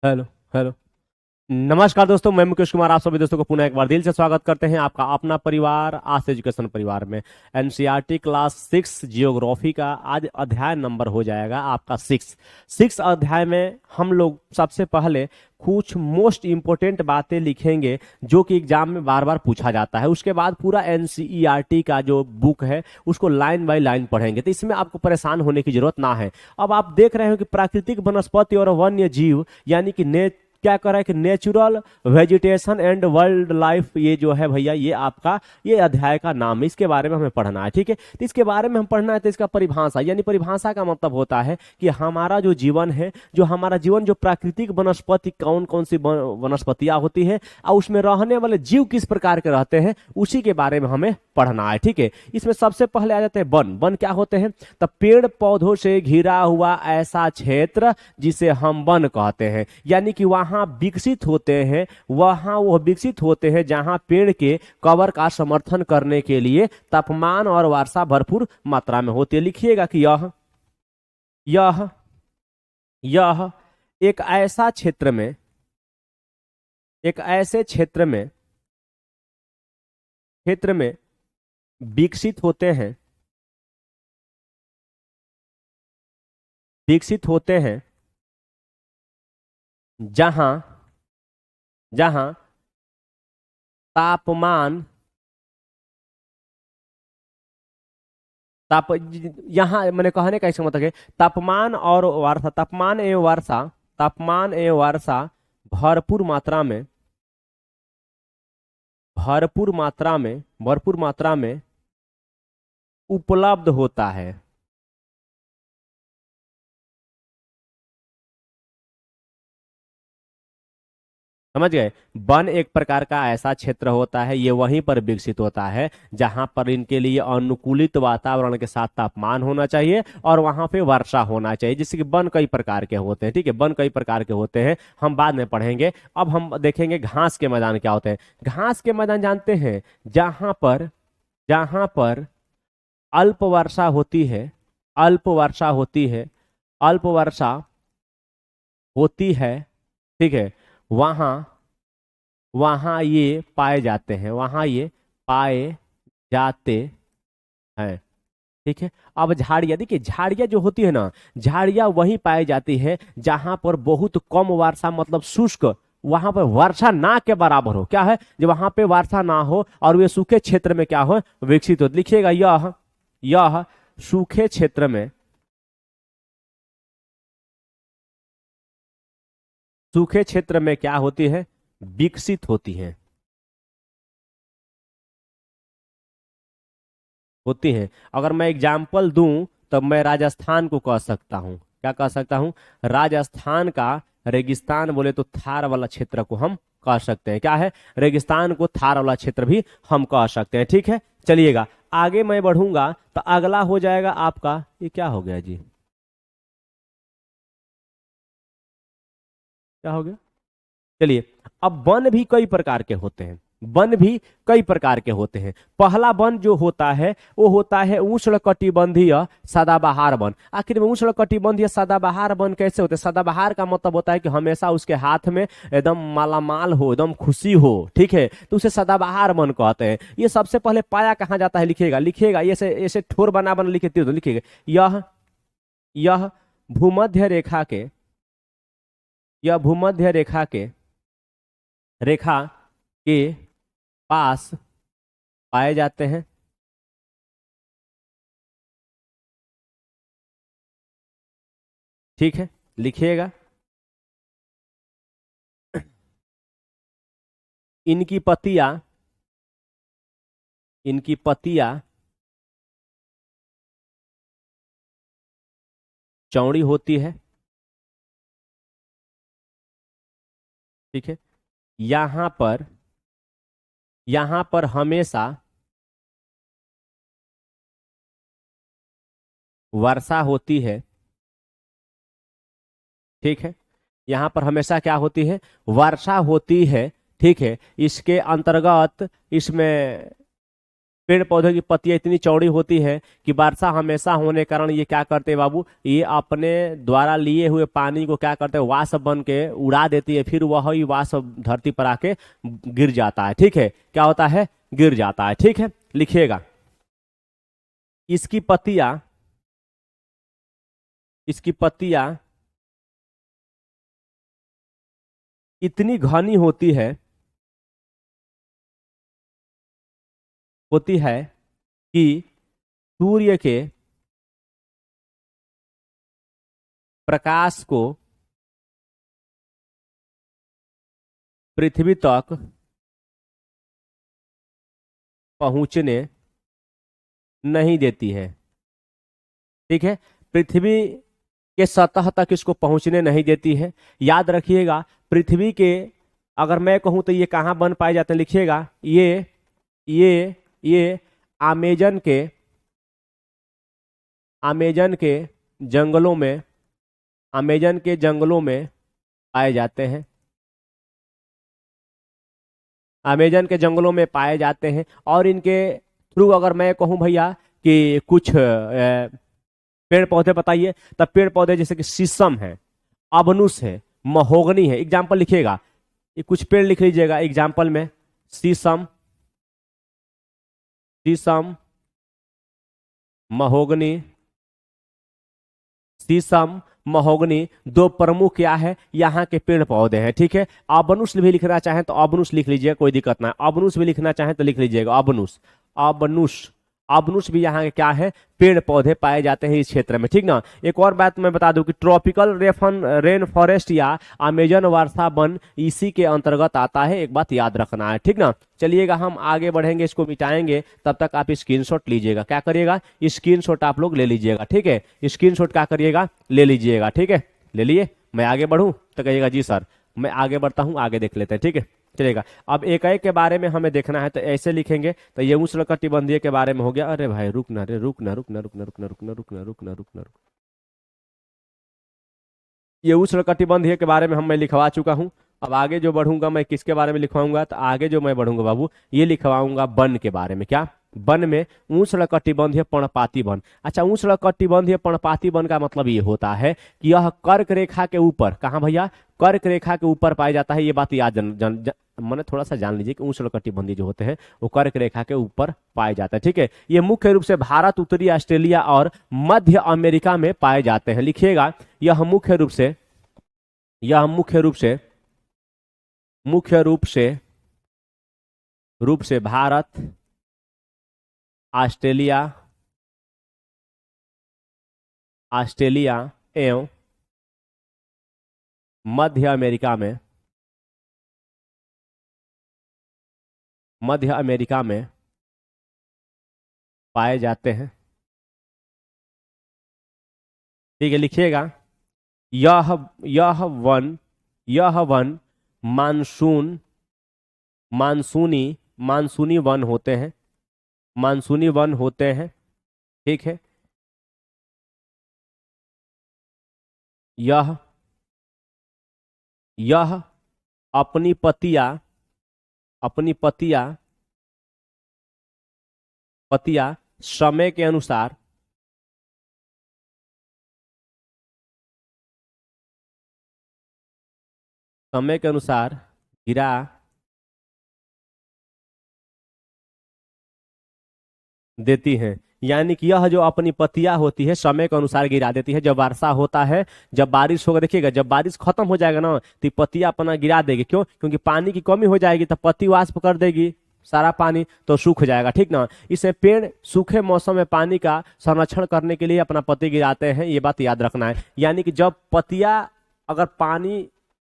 Hello hello. नमस्कार दोस्तों, मैं मुकेश कुमार आप सभी दोस्तों को पुनः एक बार दिल से स्वागत करते हैं आपका अपना परिवार आस एजुकेशन परिवार में। एनसीईआरटी क्लास 6 जियोग्राफी का आज अध्याय नंबर हो जाएगा आपका 6 अध्याय में हम लोग सबसे पहले कुछ मोस्ट इंपोर्टेंट बातें लिखेंगे जो कि एग्जाम में बार बार पूछा जाता है। उसके बाद पूरा एनसीईआरटी का जो बुक है उसको लाइन बाय लाइन पढ़ेंगे, तो इसमें आपको परेशान होने की जरूरत ना है। अब आप देख रहे हो कि प्राकृतिक वनस्पति और वन्य जीव यानी कि क्या कर रहा है कि natural vegetation and wild life, ये जो है भैया ये आपका ये अध्याय का नाम है। इसके बारे में हमें पढ़ना है, ठीक है। तो इसके बारे में हम पढ़ना है तो इसका परिभाषा यानी परिभाषा का मतलब होता है कि हमारा जो जीवन है, जो हमारा जीवन, जो प्राकृतिक वनस्पति कौन कौन सी वनस्पतियां होती है और उसमें रहने वाले जीव किस प्रकार के रहते हैं उसी के बारे में हमें पढ़ना है, ठीक है। इसमें सबसे पहले आ जाते हैं वन। वन क्या होते हैं? तो पेड़ पौधों से घिरा हुआ ऐसा क्षेत्र जिसे हम वन कहते हैं, यानी कि वहां विकसित होते हैं, वहां वो विकसित होते हैं जहां पेड़ के कवर का समर्थन करने के लिए तापमान और वर्षा भरपूर मात्रा में होती है। लिखिएगा कि यह यह एक ऐसा क्षेत्र में एक ऐसे क्षेत्र में विकसित होते हैं विकसित होते हैं जहां जहां तापमान ताप यहाँ मैंने कहने का इसका मतलब है तापमान एवं वर्षा भरपूर मात्रा में भरपूर मात्रा में उपलब्ध होता है। समझ गए? वन एक प्रकार का ऐसा क्षेत्र होता है, ये वहीं पर विकसित होता है जहां पर इनके लिए अनुकूलित वातावरण के साथ तापमान होना चाहिए और वहां पे वर्षा होना चाहिए। जैसे कि वन कई प्रकार के होते हैं, ठीक है। वन कई प्रकार के होते हैं, हम बाद में पढ़ेंगे। अब हम देखेंगे घास के मैदान क्या होते हैं। घास के मैदान जानते हैं? जहां पर अल्प वर्षा होती है अल्प वर्षा होती है अल्प वर्षा होती है, ठीक है। वहां वहां ये पाए जाते हैं हैं, ठीक है। अब झाड़ियां देखिए, झाड़ियां जो होती है ना, झाड़ियां वहीं पाई जाती है जहां पर बहुत कम वर्षा मतलब शुष्क, वहां पर वर्षा ना के बराबर हो। क्या है? जब वहां पे वर्षा ना हो और वे सूखे क्षेत्र में क्या हो, विकसित हो। लिखिएगा यह सूखे क्षेत्र में क्या होती है? विकसित होती हैं। अगर मैं एग्जाम्पल दूं तो मैं राजस्थान को कह सकता हूं। क्या कह सकता हूं? राजस्थान का रेगिस्तान बोले तो थार वाला क्षेत्र को हम कह सकते हैं। क्या है? रेगिस्तान को थार वाला क्षेत्र भी हम कह सकते हैं, ठीक है। चलिएगा आगे मैं बढ़ूंगा तो अगला हो जाएगा आपका, ये क्या हो गया जी, क्या हो गया? चलिए, अब वन भी कई प्रकार के होते हैं। वन भी कई प्रकार के होते हैं। पहला वन जो होता है वो होता है उष्णकटिबंधीय सदाबहार वन। आखिर में उष्णकटिबंधीय सदाबहार वन कैसे होते हैं? सदाबहार का मतलब होता है कि हमेशा उसके हाथ में एकदम मालामाल हो, एकदम खुशी हो, ठीक है, तो उसे सदाबहार वन कहते हैं। ये सबसे पहले पाया कहाँ जाता है? लिखिएगा ऐसे ऐसे ठोर बना बना लिखे तो लिखिएगा यह यह भूमध्य रेखा के यह भूमध्य रेखा के पास पाए जाते हैं, ठीक है। लिखिएगा इनकी पत्तियां इनकी पत्तियां चौड़ी होती है, ठीक है। यहां पर हमेशा वर्षा होती है, ठीक है। यहां पर हमेशा क्या होती है? वर्षा होती है, ठीक है। इसके अंतर्गत इसमें पेड़ पौधे की पत्तियां इतनी चौड़ी होती है कि वर्षा हमेशा होने के कारण ये क्या करते हैं बाबू, ये अपने द्वारा लिए हुए पानी को क्या करते हैं, वाष्प बन के उड़ा देती है, फिर वही वाष्प धरती पर आके गिर जाता है। ठीक है, क्या होता है, गिर जाता है। ठीक है, लिखिएगा, इसकी पत्तियां, इसकी पत्तियां इतनी घनी होती है कि सूर्य के प्रकाश को पृथ्वी तक पहुंचने नहीं देती है। ठीक है, पृथ्वी के सतह तक इसको पहुंचने नहीं देती है। याद रखिएगा, पृथ्वी के, अगर मैं कहूं तो ये कहां बन पाए जाते हैं, लिखिएगा, ये अमेजन के, अमेजन के जंगलों में, अमेजन के जंगलों में पाए जाते हैं, अमेजन के जंगलों में पाए जाते हैं। और इनके थ्रू अगर मैं कहूं भैया कि कुछ पेड़ पौधे बताइए, तब पेड़ पौधे जैसे कि शीशम है, अबनुस है, महोगनी है। एग्जाम्पल लिखिएगा, ये कुछ पेड़ लिख लीजिएगा एग्जाम्पल में, शीशम, शीशम, महोगनी, शीशम, महोगनी, दो प्रमुख क्या है यहाँ के पेड़ पौधे हैं। ठीक है, अबनुस भी लिखना चाहें तो अबनुस लिख लीजिएगा, कोई दिक्कत ना है। अबनुस भी लिखना चाहें तो लिख लीजिएगा अबनुस, अबनुस, अबनुस भी यहाँ के क्या है, पेड़ पौधे पाए जाते हैं इस क्षेत्र में। ठीक ना। एक और बात मैं बता दूं कि ट्रॉपिकल रेन फॉरेस्ट या अमेजन वर्षा वन इसी के अंतर्गत आता है, एक बात याद रखना है। ठीक ना। चलिएगा, हम आगे बढ़ेंगे, इसको मिटाएंगे, तब तक आप स्क्रीनशॉट लीजिएगा। क्या करिएगा, स्क्रीनशॉट आप लोग ले लीजिएगा। ठीक है, स्क्रीनशॉट क्या करिएगा, ले लीजिएगा। ठीक है, ले लिए। मैं आगे बढ़ूं तो कहिएगा जी सर, मैं आगे बढ़ता हूं, आगे देख लेते हैं। ठीक है, चलेगा। अब एकाएक के बारे में हमें देखना है तो ऐसे लिखेंगे, तो ये उष्णकटिबंधीय के बारे में हो गया। अरे भाई रुकना रे, रुकना रुकना रुकना रुकना रुकना रुकना रुकना रुकना रुक, ये उष्णकटिबंधीय के बारे में मैं लिखवा चुका हूं। अब आगे जो बढ़ूंगा मैं किसके बारे में लिखवाऊंगा, तो आगे जो मैं बढ़ूंगा बाबू, ये लिखवाऊंगा वन के बारे में। क्या, वन में उष्णकटिबंधीय पर्णपाती वन। अच्छा, उष्णकटिबंधीय पर्णपाती वन का मतलब ये होता है कि यह कर्क रेखा के ऊपर, कहाँ भैया, कर्क रेखा के ऊपर पाया जाता है। ये बात याद मैंने थोड़ा सा जान लीजिए कि उष्णकटिबंधीय जो होते हैं वो कर्क रेखा के ऊपर पाए जाते हैं। ठीक है, ये मुख्य रूप से भारत, उत्तरी ऑस्ट्रेलिया और मध्य अमेरिका में पाए जाते हैं। लिखिएगा, यह मुख्य रूप से, यह मुख्य रूप से भारत, ऑस्ट्रेलिया, ऑस्ट्रेलिया एवं मध्य अमेरिका में, मध्य अमेरिका में पाए जाते हैं। ठीक है, लिखिएगा, यह वन मानसूनी वन होते हैं, मानसूनी वन होते हैं। ठीक है, यह यह अपनी पत्तियां समय के अनुसार, समय के अनुसार गिरा देती हैं। यानी कि यह जो अपनी पत्तियां होती है समय के अनुसार गिरा देती है। जब वर्षा होता है, जब बारिश होगा, देखिएगा जब बारिश खत्म हो जाएगा ना, तो ये पत्तियां अपना गिरा देगी। क्यों, क्योंकि पानी की कमी हो जाएगी, तब पत्ती वाष्प कर देगी सारा पानी, तो सूख जाएगा। ठीक ना। इससे पेड़ सूखे मौसम में पानी का संरक्षण करने के लिए अपना पत्ती गिराते हैं, ये बात याद रखना है। यानी कि जब पत्तियां अगर पानी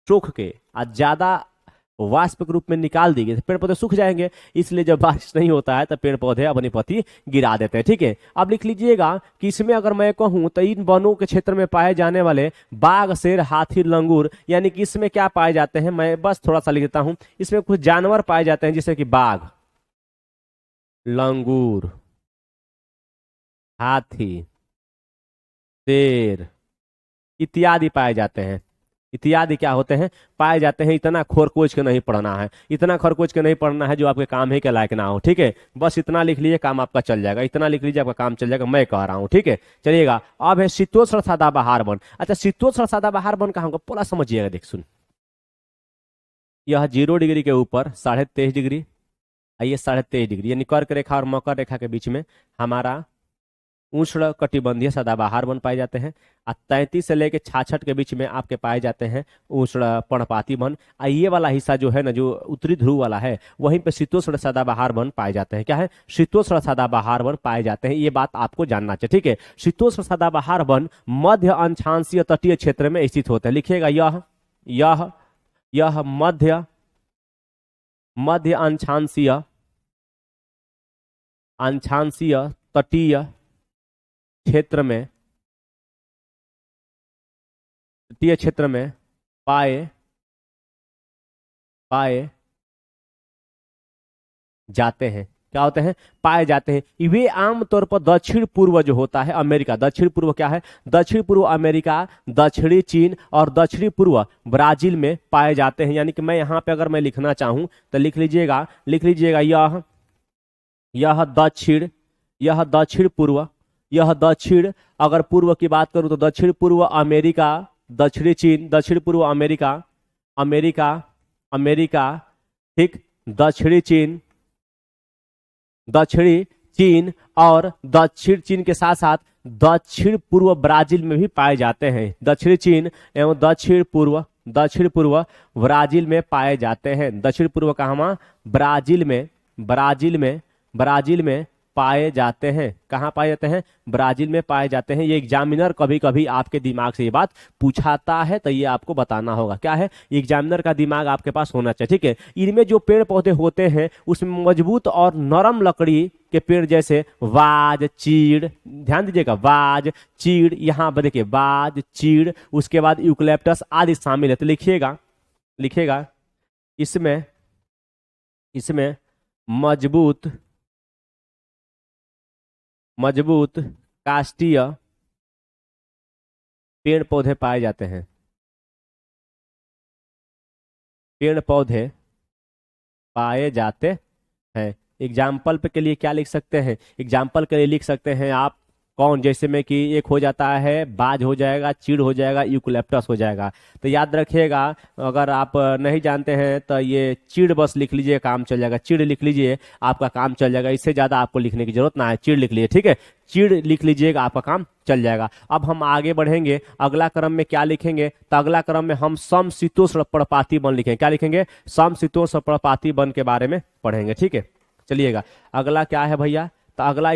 सूख के आज ज्यादा वाष्प के रूप में निकाल दी गई तो पेड़ पौधे सूख जाएंगे। इसलिए जब बारिश नहीं होता है तो पेड़ पौधे अपनी पत्ती गिरा देते हैं। ठीक है, अब लिख लीजिएगा कि इसमें अगर मैं कहूं तो इन वनों के क्षेत्र में पाए जाने वाले बाघ, शेर, हाथी, लंगूर, यानी कि इसमें क्या पाए जाते हैं, मैं बस थोड़ा सा लिख देता हूं। इसमें कुछ जानवर पाए जाते हैं जैसे कि बाघ, लंगूर, हाथी, शेर इत्यादि पाए जाते हैं, इत्यादि क्या होते हैं, पाए जाते हैं। इतना खोरकोच के नहीं पढ़ना है, इतना खरकोच के नहीं पढ़ना है जो आपके काम ही के लायक ना हो, ठीक है। बस इतना लिख लीजिए, काम आपका चल जाएगा, इतना लिख लीजिए, आपका काम चल जाएगा, मैं कह रहा हूं, ठीक है। चलिएगा, अब है शीतोष्ण सदाबहार वन। अच्छा, शीतोष्ण सदाबहार वन कहाँ होगा, पूरा समझिएगा, देख सुन। यह 0 डिग्री के ऊपर 23.5 डिग्री, आइए 23.5 डिग्री, यानी कर्क रेखा और मकर रेखा के बीच में हमारा उष्ण कटिबंधीय सदाबहार वन पाए जाते हैं। 33 से लेके 66 के बीच में आपके पाए जाते हैं उष्ण पर्णपाती वन। ये वाला हिस्सा जो है ना, जो उत्तरी ध्रुव वाला है, वहीं पे शीतोष्ण सदाबहार वन पाए जाते हैं। क्या है, शीतोष्ण सदाबहार वन पाए जाते हैं, ये बात आपको जानना चाहिए, ठीक है। शीतोष्ण सदाबहार वन मध्य अंशांशीय तटीय क्षेत्र में स्थित होते हैं। लिखिएगा, यह मध्य अंशांशीय तटीय क्षेत्र में पाए जाते हैं। क्या होते हैं, पाए जाते हैं। वे आमतौर पर दक्षिण पूर्व जो होता है अमेरिका, दक्षिण पूर्व क्या है, दक्षिण पूर्व अमेरिका, दक्षिणी चीन और दक्षिणी पूर्व ब्राजील में पाए जाते हैं। यानी कि मैं यहां पे अगर मैं लिखना चाहूं तो लिख लीजिएगा, यह दक्षिण पूर्व, यह दक्षिण, अगर पूर्व की बात करूं तो दक्षिण पूर्व अमेरिका, दक्षिणी चीन, दक्षिण पूर्व अमेरिका, ठीक, दक्षिणी चीन और दक्षिण चीन के साथ साथ दक्षिण पूर्व ब्राजील में भी पाए जाते हैं। दक्षिणी चीन एवं दक्षिण पूर्व ब्राजील में पाए जाते हैं। दक्षिण पूर्व कहाँ, ब्राजील में पाए जाते हैं। कहाँ पाए जाते हैं, ब्राजील में पाए जाते हैं। ये एग्जामिनर कभी कभी आपके दिमाग से ये बात पूछाता है, तो ये आपको बताना होगा। क्या है, एग्जामिनर का दिमाग आपके पास होना चाहिए, ठीक है। इनमें जो पेड़ पौधे होते हैं उसमें मजबूत और नरम लकड़ी के पेड़, जैसे वाज, चीड़, ध्यान दीजिएगा, वाज, चीड़, यहाँ पर देखिए वाज, चीड़, उसके बाद यूकलिप्टस आदि शामिल है। तो लिखिएगा, इसमें मजबूत काष्ठीय पेड़ पौधे पाए जाते हैं। एग्जाम्पल के लिए क्या लिख सकते हैं, एग्जाम्पल के लिए लिख सकते हैं आप कौन, जैसे में कि एक हो जाता है बाज हो जाएगा, चीड़ हो जाएगा, यूकलिप्टस हो जाएगा। तो याद रखिएगा, अगर आप नहीं जानते हैं तो ये चीड़ बस लिख लीजिए, काम चल जाएगा। चीड़ लिख लीजिए, आपका काम चल जाएगा, इससे ज्यादा आपको लिखने की जरूरत ना है, चीड़ लिख लीजिए, ठीक है। चीड़ लिख लीजिएगा, आपका काम चल जाएगा। अब हम आगे बढ़ेंगे, अगला क्रम में क्या लिखेंगे, तो अगला क्रम में हम समशीतोष्ण पर्णपाती वन लिखेंगे। क्या लिखेंगे, समशीतोष्ण पर्णपाती वन के बारे में पढ़ेंगे, ठीक है। चलिएगा, अगला क्या है भैया, तो अगला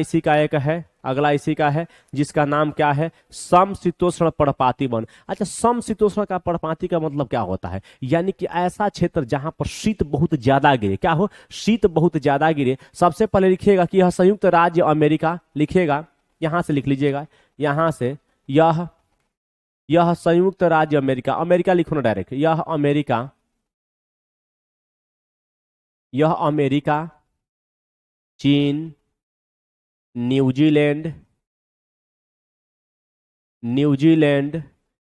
इसी का है जिसका नाम क्या है, समशीतोष्ण पर्णपाती वन। अच्छा, समशीतोष्ण का पर्णपाती का मतलब क्या होता है, यानी कि ऐसा क्षेत्र जहां पर शीत बहुत ज्यादा गिरे। क्या हो, शीत बहुत ज्यादा गिरे। सबसे पहले लिखिएगा कि यह संयुक्त राज्य अमेरिका, लिखिएगा, यहां से लिख लीजिएगा, यहां से, यह संयुक्त राज्य अमेरिका, अमेरिका लिखो ना डायरेक्ट, यह अमेरिका, चीन, न्यूजीलैंड,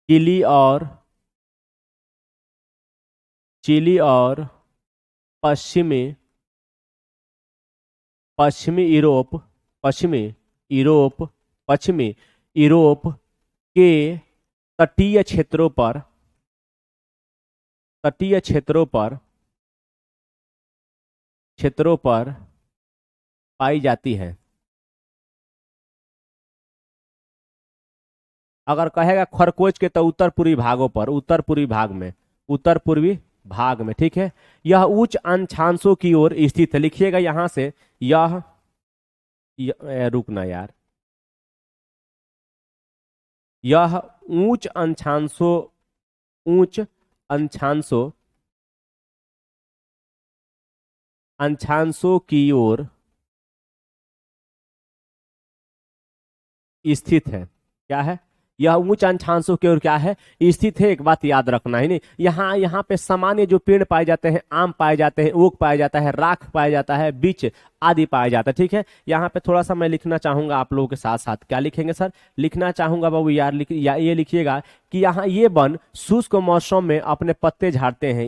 चिली और पश्चिमी यूरोप के तटीय क्षेत्रों पर पाई जाती है। अगर कहेगा खरकोच के तो उत्तर पूर्वी भाग में, ठीक है। यह उच्च अक्षांशों की ओर स्थित है। लिखिएगा यहां से, रुकना यार, यह उच्च अंशांशों की ओर स्थित है। क्या है, यह उच्च अक्षांशों की ओर क्या है, स्थित है। एक बात याद रखना है नहीं, यहाँ यहाँ पे सामान्य जो पेड़ पाए जाते हैं, आम पाए जाते हैं, ओक पाया जाता है, राख पाया जाता है, बीच आदि पाया जाता है। ठीक है, यहाँ पे थोड़ा सा मैं लिखना चाहूंगा आप लोगों के साथ साथ। क्या लिखेंगे सर? लिखना चाहूंगा बाबू यार, ये लिखिएगा कि यहाँ ये वन शुष्क मौसम में अपने पत्ते झाड़ते हैं।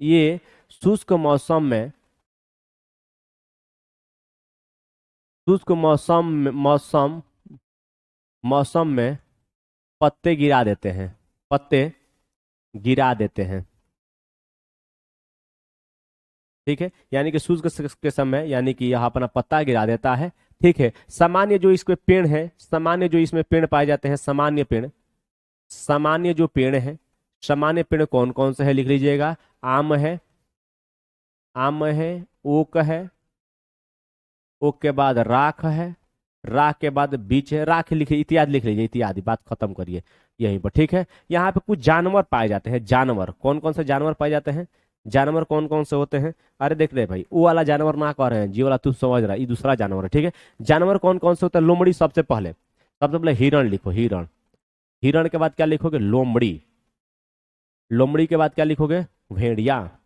ये शुष्क मौसम में, शुष्क मौसम में पत्ते गिरा देते हैं, पत्ते गिरा देते हैं। ठीक है, यानी कि शुष्क के समय यानी कि यह अपना पत्ता गिरा देता है। ठीक है, सामान्य जो इसमें पेड़ है, सामान्य जो इसमें पेड़ पाए जाते हैं, सामान्य पेड़, सामान्य जो पेड़ है, सामान्य पेड़ कौन कौन से है लिख लीजिएगा। आम है, आम है, ओक है, ओक के बाद राख है, राख के बाद बीच है, राख लिखिए, इत्यादि लिख लीजिए, इत्यादि, बात खत्म करिए यहीं पर। ठीक है, यहाँ पे कुछ जानवर पाए जाते हैं। जानवर कौन कौन से जानवर पाए जाते हैं? जानवर कौन कौन से होते हैं? अरे देख रहे भाई, वो वाला जानवर ना कह रहे हैं, जी वाला तू समझ रहा है, ये दूसरा जानवर है। ठीक है, जानवर कौन कौन से होते हैं? लोमड़ी सबसे पहले, सबसे पहले हिरण लिखो, हिरण। हिरण के बाद क्या लिखोगे? लोमड़ी। लोमड़ी के बाद क्या लिखोगे? भेड़िया।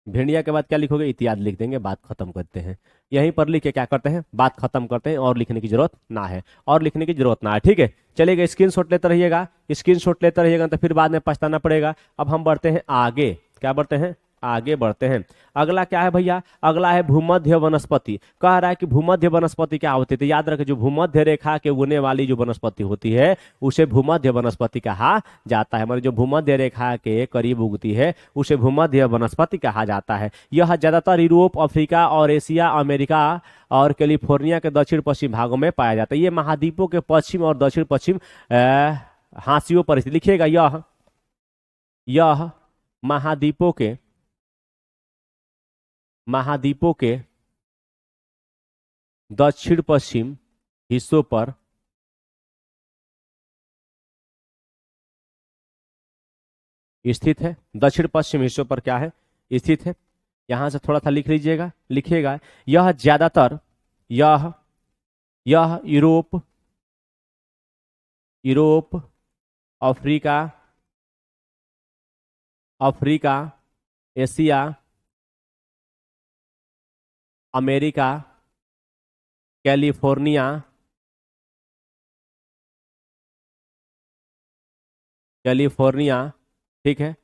भेड़िया के बाद क्या लिखोगे? इत्यादि लिख देंगे, बात खत्म करते हैं। यहीं पर लिख के क्या करते हैं, बात खत्म करते हैं, और लिखने की जरूरत ना है, और लिखने की जरूरत ना है। ठीक है, चलिएगा, स्क्रीनशॉट लेते रहिएगा, स्क्रीनशॉट लेते रहिएगा, तो फिर बाद में पछताना पड़ेगा। अब हम बढ़ते हैं आगे, क्या बढ़ते हैं? आगे बढ़ते हैं। अगला क्या है भैया? अगला है भूमध्य वनस्पति। कह रहा है कि भूमध्य वनस्पति क्या होती है? तो याद रखें, जो भूमध्य रेखा के उगने वाली जो वनस्पति होती है उसे भूमध्य वनस्पति कहा जाता है। मतलब जो भूमध्य रेखा के करीब उगती है उसे भूमध्य वनस्पति कहा जाता है। यह ज्यादातर यूरोप, अफ्रीका और एशिया, अमेरिका और कैलिफोर्निया के दक्षिण पश्चिम भागों में पाया जाता है। ये महाद्वीपों के पश्चिम और दक्षिण पश्चिम हाशियों पर स्थित। लिखिएगा, यह महाद्वीपों के दक्षिण पश्चिम हिस्सों पर स्थित है। दक्षिण पश्चिम हिस्सों पर क्या है? स्थित है। यहां से थोड़ा सा लिख लीजिएगा, लिखिएगा, यह ज्यादातर, यह Europe, Africa, Asia, America, California, ठीक है,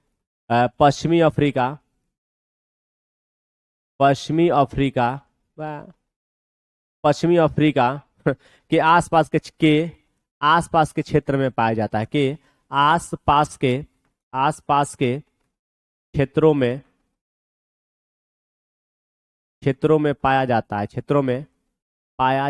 पश्चिमी अफ्रीका, पश्चिमी अफ्रीका के आसपास के क्षेत्र में पाया जाता है। के आसपास के क्षेत्रों में पाया जाता है, क्षेत्रों में पाया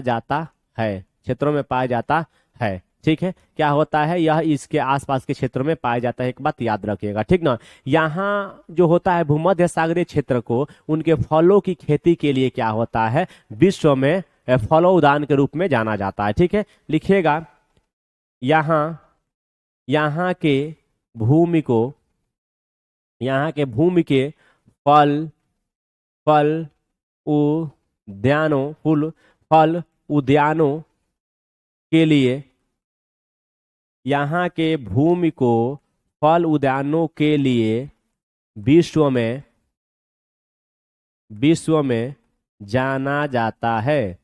जाता है। ठीक है, क्या होता है? यह इसके आसपास के क्षेत्रों में पाया जाता है। एक बात याद रखिएगा, ठीक ना। यहाँ जो होता है भूमध्य सागरीय क्षेत्र को उनके फलों की खेती के लिए क्या होता है? विश्व में फलों उद्यान के रूप में जाना जाता है। ठीक है, लिखिएगा, यहाँ के भूमि के फल उद्यानों के लिए, यहाँ के भूमि को फल उद्यानों के लिए विश्व में जाना जाता है।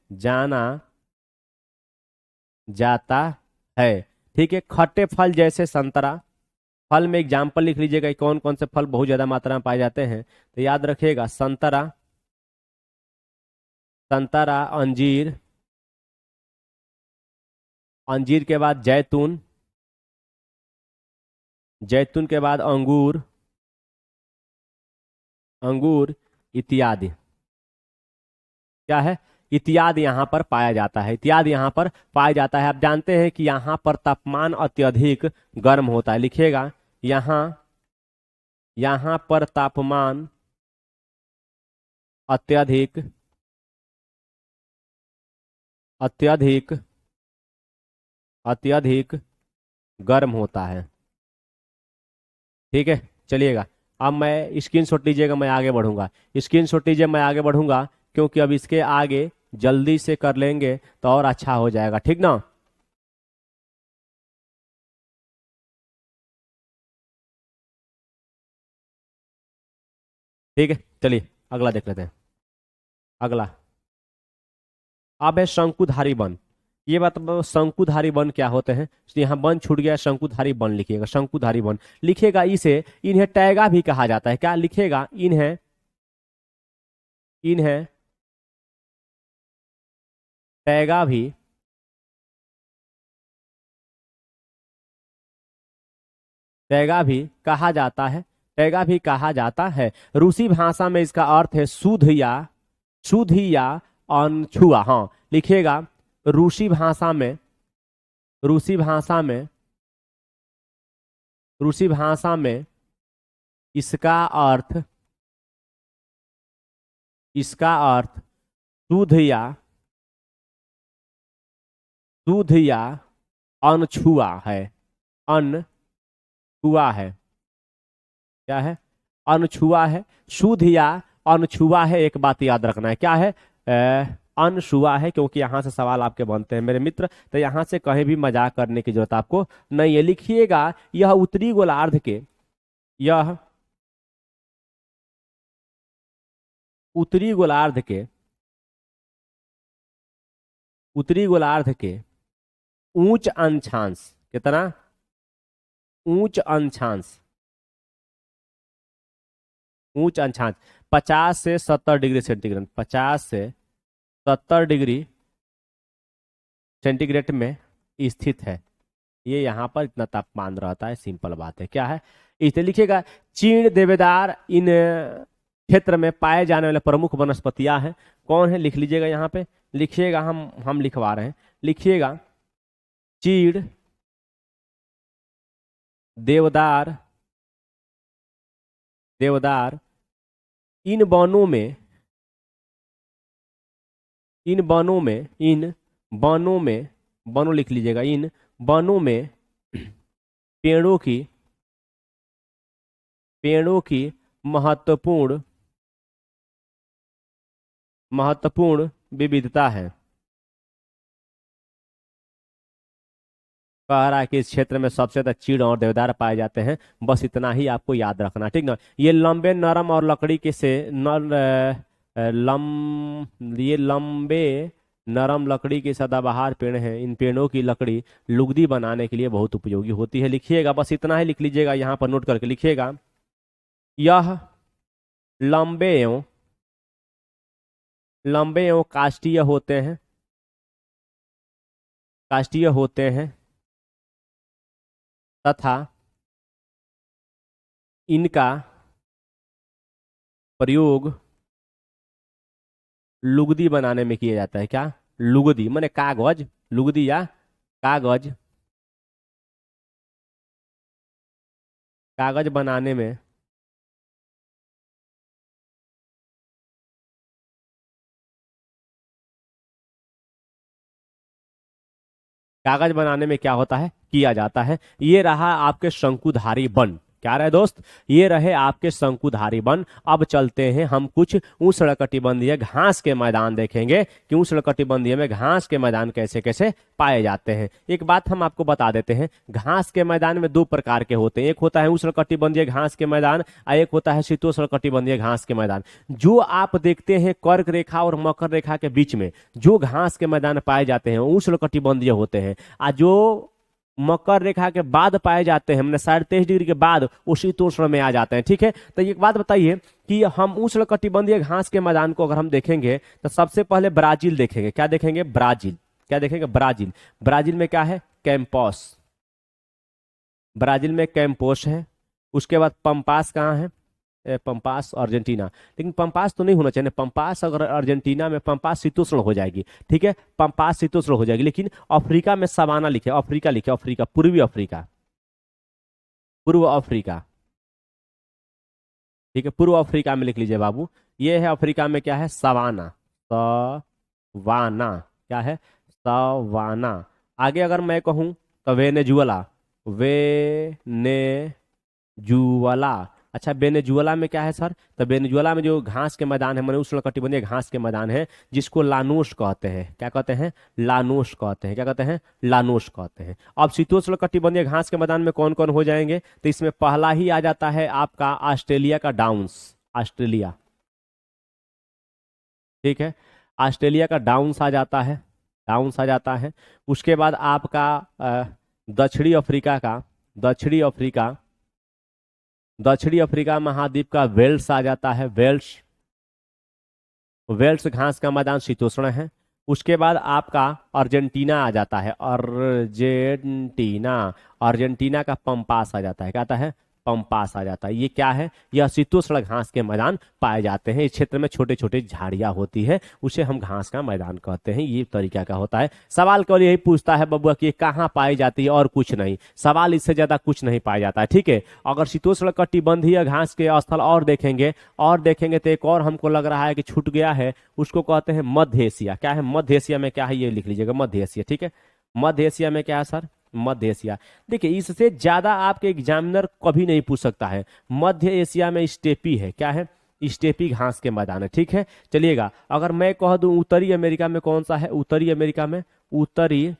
ठीक है, खट्टे फल जैसे संतरा, फल में एग्जाम्पल लिख लीजिएगा कि कौन कौन से फल बहुत ज्यादा मात्रा में पाए जाते हैं। तो याद रखिएगा, संतरा, अंजीर के बाद जैतून के बाद अंगूर इत्यादि। क्या है? इत्यादि यहाँ पर पाया जाता है, आप जानते हैं कि यहाँ पर तापमान अत्यधिक गर्म होता है। लिखिएगा, यहाँ पर तापमान अत्यधिक गर्म होता है। ठीक है, चलिएगा, अब मैं स्क्रीनशॉट लीजिएगा, मैं आगे बढ़ूंगा, क्योंकि अब इसके आगे जल्दी से कर लेंगे तो और अच्छा हो जाएगा। ठीक ना। ठीक है, चलिए अगला देख लेते हैं। अगला अब है शंकुधारी वन। ये बात अब शंकुधारी वन क्या होते हैं, तो यहाँ वन छूट गया, शंकुधारी वन लिखिएगा, शंकुधारी वन लिखिएगा। इसे इन्हें टैगा भी कहा जाता है, क्या लिखिएगा, इन्हें इन्हें टैगा भी टैगा भी कहा जाता है, टैगा भी कहा जाता है। रूसी भाषा में इसका अर्थ है शुद्ध या अनछुआ। हाँ लिखिएगा, रूसी भाषा में रूसी भाषा में रूसी भाषा में इसका अर्थ शुद्ध या अनछुआ है। अनछुआ है, क्या है, अनछुआ है। शुद्ध या अनछुआ है, एक बात याद रखना है, क्या है, अनछुआ है, क्योंकि यहां से सवाल आपके बनते हैं मेरे मित्र, तो यहां से कहीं भी मजाक करने की जरूरत आपको नहीं है। लिखिएगा, यह उत्तरी गोलार्ध के यह उत्तरी गोलार्ध के उत्तरी गोलार्ध के उच्च अक्षांश, कितना, उच्च अक्षांश 50 से 70 डिग्री सेंटीग्रेड, 50 से 70 डिग्री सेंटीग्रेड में स्थित है। ये यहाँ पर इतना तापमान रहता है, सिंपल बात है, क्या है, इसे लिखिएगा। चीड़, देवदार इन क्षेत्र में पाए जाने वाले प्रमुख वनस्पतियां हैं। कौन है, लिख लीजिएगा, यहाँ पे लिखिएगा, हम लिखवा रहे हैं, लिखिएगा, चीड़, देवदार इन वनों में वनों लिख लीजिएगा, इन वनों में पेड़ों की महत्वपूर्ण विविधता है। कह रहा है कि इस क्षेत्र में सबसे ज्यादा चीड़ और देवदार पाए जाते हैं, बस इतना ही आपको याद रखना, ठीक ना। ये लंबे नरम और लकड़ी के से ये लंबे नरम लकड़ी के सदाबहार पेड़ हैं। इन पेड़ों की लकड़ी लुगदी बनाने के लिए बहुत उपयोगी होती है। लिखिएगा, बस इतना ही लिख लीजिएगा, यहाँ पर नोट करके लिखिएगा, यह लंबे एवं काष्ठीय होते हैं तथा इनका प्रयोग लुगदी बनाने में किया जाता है। क्या, लुगदी माने कागज, लुगदी या कागज बनाने में क्या होता है, किया जाता है। ये रहा आपके शंकुधारी वन, क्या रहे दोस्त, ये रहे आपके शंकुधारी वन। अब चलते हैं हम कुछ उष्णकटिबंधीय घास के मैदान देखेंगे कि उष्णकटिबंधीय में घास के मैदान कैसे कैसे पाए जाते हैं। एक बात हम आपको बता देते हैं, घास के मैदान में दो प्रकार के होते हैं, एक होता है उष्णकटिबंधीय घास के मैदान और एक होता है शीतोष्णकटिबंधीय घास के मैदान। जो आप देखते हैं कर्क रेखा और मकर रेखा के बीच में जो घास के मैदान पाए जाते हैं उष्णकटिबंधीय होते हैं, और जो मकर रेखा के बाद पाए जाते हैं, 23.5 डिग्री के बाद, वो शीतोष्ण में आ जाते हैं, ठीक है। तो एक बात बताइए कि हम उष्णकटिबंधीय घास के मैदान को अगर हम देखेंगे तो सबसे पहले ब्राजील देखेंगे। क्या देखेंगे, ब्राजील, क्या देखेंगे, ब्राजील। ब्राजील में क्या है, कैंपस, ब्राजील में कैंपोस है। उसके बाद पंपास कहाँ है, पंपास अर्जेंटीना, लेकिन पंपास तो नहीं होना चाहिए, पंपास अगर अर्जेंटीना में, पंपास शीतोष्ण हो जाएगी, ठीक है, पंपास शीतोष्ण हो जाएगी। लेकिन अफ्रीका में सवाना लिखे, अफ्रीका लिखे, अफ्रीका, पूर्वी अफ्रीका, पूर्व अफ्रीका, ठीक है, पूर्व अफ्रीका में लिख लीजिए बाबू। ये है अफ्रीका में, क्या है, सवाना, सवाना, क्या है, सवाना। आगे अगर मैं कहूं तो वेनेजुएला, वेनेजुएला। अच्छा, वेनेजुएला में क्या है सर, तो वेनेजुएला में जो घास के मैदान है, माने उष्णकटिबंधीय घास के मैदान है, जिसको लानोस कहते हैं। क्या कहते हैं, लानोस कहते हैं। क्या कहते हैं, लानोस कहते हैं। अब शीतोष्णकटिबंधीय घास के मैदान में कौन कौन हो जाएंगे, तो इसमें पहला ही आ जाता है आपका ऑस्ट्रेलिया का डाउन्स, ऑस्ट्रेलिया, ठीक है। ऑस्ट्रेलिया का डाउन्स आ जाता है, डाउन्स आ जाता है। उसके बाद आपका दक्षिणी अफ्रीका का, दक्षिणी अफ्रीका, दक्षिणी अफ्रीका महाद्वीप का वेल्स आ जाता है, वेल्स, वेल्स घास का मैदान शीतोष्ण है। उसके बाद आपका अर्जेंटीना आ जाता है, अर्जेंटीना, अर्जेंटीना का पंपास आ जाता है, क्या आता है, पंपास आ जाता है। ये क्या है, यह शीतोष्ण घास के मैदान पाए जाते हैं। इस क्षेत्र में छोटे छोटे झाड़ियां होती है, उसे हम घास का मैदान कहते हैं। ये तरीका का होता है। सवाल केवल यही पूछता है बबुआ कि ये कहाँ पाई जाती है और कुछ नहीं, सवाल इससे ज्यादा कुछ नहीं पाया जाता है, ठीक है। अगर शीतोष्ण कटिबंधीय घास के स्थल और देखेंगे, और देखेंगे तो एक और हमको लग रहा है कि छूट गया है, उसको कहते हैं मध्य एशिया। क्या है मध्य एशिया में, क्या है ये लिख लीजिएगा, मध्य एशिया, ठीक है। मध्य एशिया में क्या है सर, मध्य एशिया। देखिए इससे ज्यादा आपके एग्जामिनर कभी नहीं पूछ सकता है। मध्य एशिया में स्टेपी है, क्या है, स्टेपी घास के मैदान है, ठीक है। चलिएगा अगर मैं कह दूं उत्तरी अमेरिका में कौन सा है, उत्तरी अमेरिका में, उत्तरी,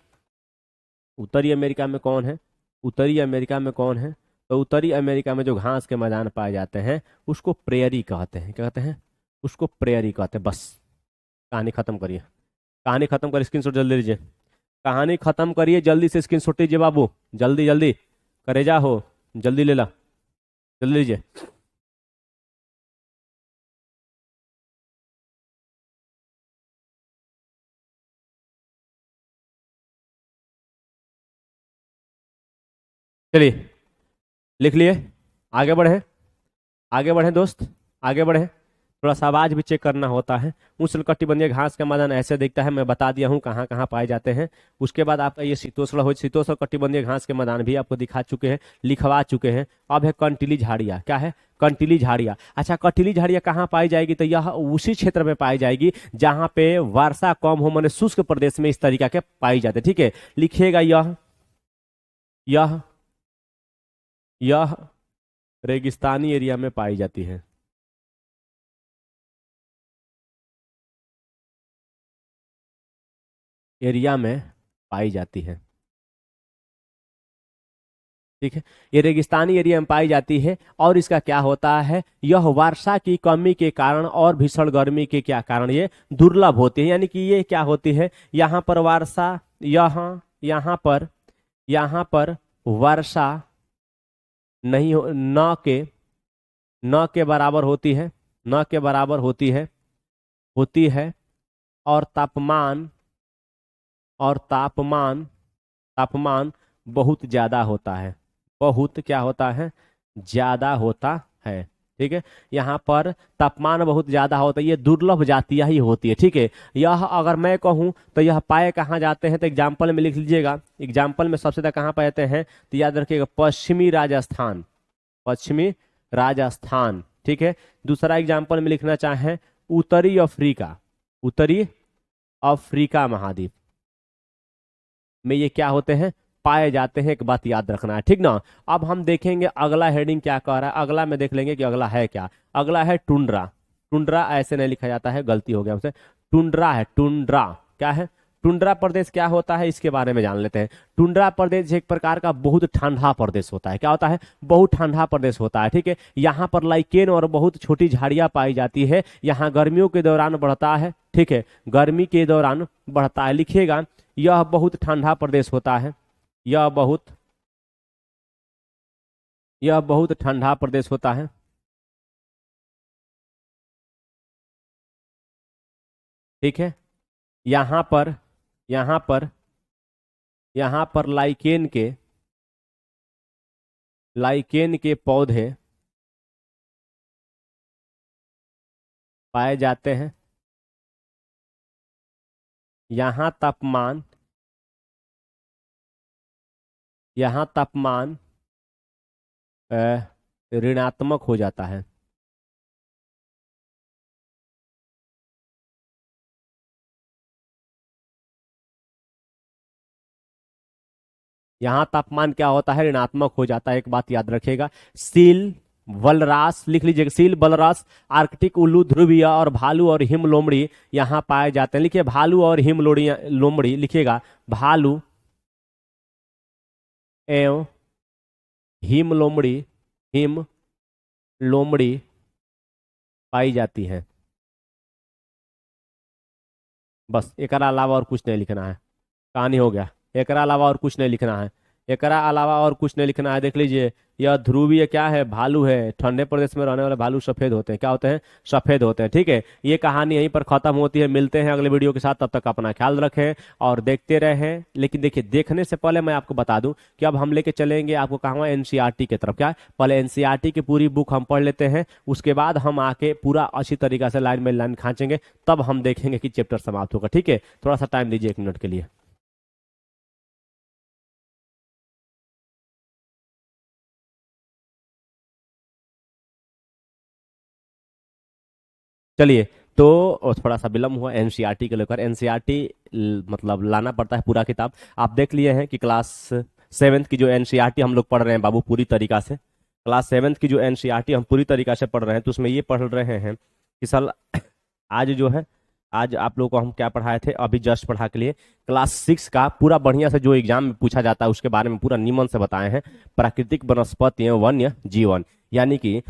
उत्तरी अमेरिका में कौन है, उत्तरी अमेरिका में कौन है, तो उत्तरी अमेरिका में जो घास के मैदान पाए जाते हैं उसको प्रेयरी कहते हैं। क्या कहते हैं, उसको प्रेयरी कहते हैं। बस कहानी खत्म करिए, कहानी खत्म कर, स्क्रीनशॉट जल्दी लीजिए, कहानी खत्म करिए, जल्दी से स्क्रीनशॉट लीजिए बाबू, जल्दी जल्दी, करेजा हो, जल्दी ले ला, जल्दी लीजिए। चलिए लिख लिए, आगे बढ़े, आगे बढ़े दोस्त, आगे बढ़े। थोड़ा सा आवाज भी चेक करना होता है। उष्णकटिबंधीय घास का मैदान ऐसे दिखता है, मैं बता दिया हूँ कहाँ कहाँ पाए जाते हैं। उसके बाद आपका ये शीतोष्ण हो, शीतोष्ण कटिबंधीय घास के मैदान भी आपको दिखा चुके हैं, लिखवा चुके हैं। अब है कंटीली झाड़ियाँ, क्या है, कंटीली झाड़ियाँ। अच्छा कंटीली झाड़ियाँ कहाँ पाई जाएगी, तो यह उसी क्षेत्र में पाई जाएगी जहाँ पे वर्षा कम हो, माने शुष्क प्रदेश में इस तरीका के पाई जाते, ठीक है। लिखिएगा यह यह रेगिस्तानी एरिया में पाई जाती है। एरिया में पाई जाती है, ठीक है। ये रेगिस्तानी एरिया में पाई जाती है। और इसका क्या होता है, यह वर्षा की कमी के कारण और भीषण गर्मी के क्या कारण ये दुर्लभ होती है। यानी कि ये क्या होती है, यहाँ पर वर्षा, यहाँ पर वर्षा नहीं हो, न के बराबर होती है, न के बराबर होती है। और तापमान, और तापमान, तापमान बहुत ज्यादा होता है, बहुत क्या होता है, ज्यादा होता है, ठीक है। यहाँ पर तापमान बहुत ज्यादा होता है, ये दुर्लभ जातियां ही होती है, ठीक है। यह अगर मैं कहूँ तो यह पाए कहाँ जाते हैं, तो एग्जाम्पल में लिख लीजिएगा। एग्जाम्पल में सबसे ज्यादा कहाँ पाए जाते हैं, तो याद रखिएगा पश्चिमी राजस्थान, पश्चिमी राजस्थान, ठीक है। दूसरा एग्जाम्पल में लिखना चाहें उत्तरी अफ्रीका, उत्तरी अफ्रीका महाद्वीप में ये क्या होते हैं, पाए जाते हैं। एक बात याद रखना है, ठीक ना। अब हम देखेंगे अगला हेडिंग क्या कह रहा है, अगला में देख लेंगे कि अगला है क्या। अगला है टुंड्रा, टुंड्रा ऐसे नहीं लिखा जाता है, गलती हो गया हमसे, टुंड्रा है, टुंड्रा क्या है, टुंड्रा प्रदेश क्या होता है इसके बारे में जान लेते हैं। टुंड्रा प्रदेश एक प्रकार का बहुत ठंडा प्रदेश होता है, क्या होता है, बहुत ठंडा प्रदेश होता है, ठीक है। यहाँ पर लाइकेन और बहुत छोटी झाड़ियां पाई जाती है। यहाँ गर्मियों के दौरान बढ़ता है, ठीक है, गर्मी के दौरान बढ़ता है। लिखिएगा यह बहुत ठंडा प्रदेश होता है, यह बहुत, यह बहुत ठंडा प्रदेश होता है, ठीक है। यहाँ पर, यहाँ पर, यहाँ पर लाइकेन के पौधे पाए जाते हैं। यहाँ तापमान, यहाँ तापमान ऋणात्मक हो जाता है। यहाँ तापमान क्या होता है, ऋणात्मक हो जाता है। एक बात याद रखिएगा, सील, वलरास लिख लीजिएगा, सील, वलरास, आर्कटिक उल्लू, ध्रुवीय और भालू और हिम लोमड़ी यहाँ पाए जाते हैं। लिखिए भालू और हिम लोमड़ी, लोमड़ी लिखिएगा, भालू एवं हिम लोमड़ी, हिम लोमड़ी पाई जाती हैं। बस एकरा अलावा और कुछ नहीं लिखना है, कहानी हो गया। एकरा अलावा और कुछ नहीं लिखना है, एकरा अलावा और कुछ नहीं लिखना है। देख लीजिए, यह ध्रुवीय क्या है, भालू है। ठंडे प्रदेश में रहने वाले भालू सफेद होते हैं। क्या होते हैं? सफेद होते हैं। ठीक है, ये कहानी यहीं पर खत्म होती है। मिलते हैं अगले वीडियो के साथ, तब तक अपना ख्याल रखें और देखते रहें। लेकिन देखिए, देखने से पहले मैं आपको बता दूं कि अब हम लेके चलेंगे आपको कहाँ, एनसीईआरटी की तरफ। क्या, पहले एनसीईआरटी की पूरी बुक हम पढ़ लेते हैं, उसके बाद हम आके पूरा अच्छी तरीके से लाइन बाई लाइन खींचेंगे, तब हम देखेंगे कि चैप्टर समाप्त होगा। ठीक है, थोड़ा सा टाइम दीजिए 1 मिनट के लिए। चलिए, तो थोड़ा सा विलम्ब हुआ एनसीईआरटी के लेकर। एनसीईआरटी मतलब लाना पड़ता है पूरा किताब। आप देख लिए हैं कि क्लास 7th की जो एनसीईआरटी हम लोग पढ़ रहे हैं बाबू पूरी तरीका से, क्लास 7th की जो एनसीईआरटी हम पूरी तरीका से पढ़ रहे हैं, तो उसमें ये पढ़ रहे हैं कि साल आज जो है, आज आप लोगों को हम क्या पढ़ाए थे, अभी जस्ट पढ़ा के लिए क्लास 6 का पूरा बढ़िया से जो एग्जाम में पूछा जाता है उसके बारे में पूरा निमन से बताए हैं। प्राकृतिक वनस्पति एवं वन्य जीवन, यानी कि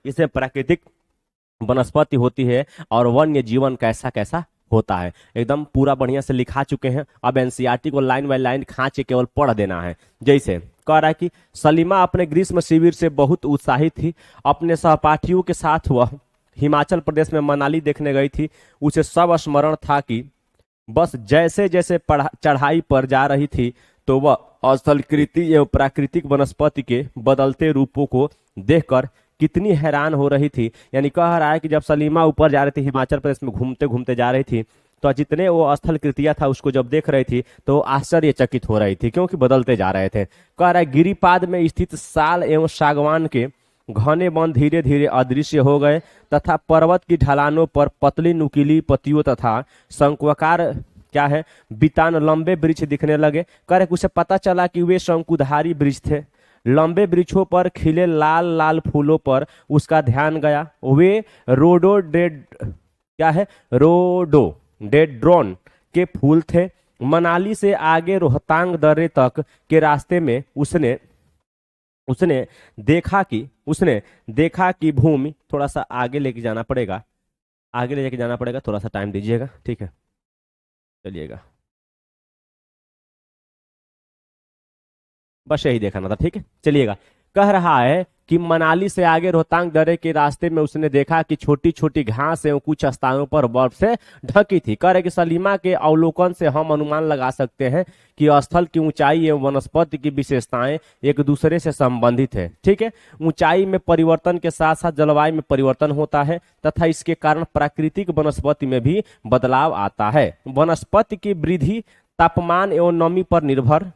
इसे प्राकृतिक वनस्पति होती है और वन्य जीवन कैसा कैसा होता है, एकदम पूरा बढ़िया से लिखा चुके हैं। अब एनसीईआरटी को लाइन बाय लाइन खांच के केवल पढ़ देना है। जैसे कह रहा है कि सलीमा अपने ग्रीष्म शिविर से बहुत उत्साहित थी। अपने सहपाठियों के साथ वह हिमाचल प्रदेश में मनाली देखने गई थी। उसे सब स्मरण था कि बस जैसे जैसे चढ़ाई पर जा रही थी तो वह स्थलकृति एवं प्राकृतिक वनस्पति के बदलते रूपों को देखकर कितनी हैरान हो रही थी। यानी कह रहा है कि जब सलीमा ऊपर जा रही थी, हिमाचल प्रदेश में घूमते घूमते जा रही थी, तो जितने वो स्थल कृतियां था उसको जब देख रही थी तो आश्चर्यचकित हो रही थी, क्योंकि बदलते जा रहे थे। कह रहा है गिरिपाद में स्थित साल एवं सागवान के घने वन धीरे धीरे अदृश्य हो गए तथा पर्वत की ढलानों पर पतली नुकीली पत्तियों तथा शंकुआकार क्या है बितान लंबे वृक्ष दिखने लगे। कह रहे उसे पता चला कि वे शंकुधारी वृक्ष थे। लंबे वृक्षों पर खिले लाल लाल फूलों पर उसका ध्यान गया। वे रोडोडेड्रॉन के फूल थे। मनाली से आगे रोहतांग दर्रे तक के रास्ते में उसने उसने उसने देखा कि भूमि, थोड़ा सा आगे लेके जाना पड़ेगा, आगे लेके जाना पड़ेगा, थोड़ा सा टाइम दीजिएगा। ठीक है, चलिएगा, बस यही देखना था। ठीक है, चलिएगा। कह रहा है कि मनाली से आगे रोहतांग दर्रे के रास्ते में उसने देखा कि छोटी छोटी घास एवं कुछ स्थानों पर बर्फ से ढकी थी। कह रहे कि सलीमा के अवलोकन से हम अनुमान लगा सकते हैं कि स्थल की ऊंचाई एवं वनस्पति की विशेषताएं एक दूसरे से संबंधित है। ठीक है, ऊंचाई में परिवर्तन के साथ साथ जलवायु में परिवर्तन होता है तथा इसके कारण प्राकृतिक वनस्पति में भी बदलाव आता है। वनस्पति की वृद्धि तापमान एवं नमी पर निर्भर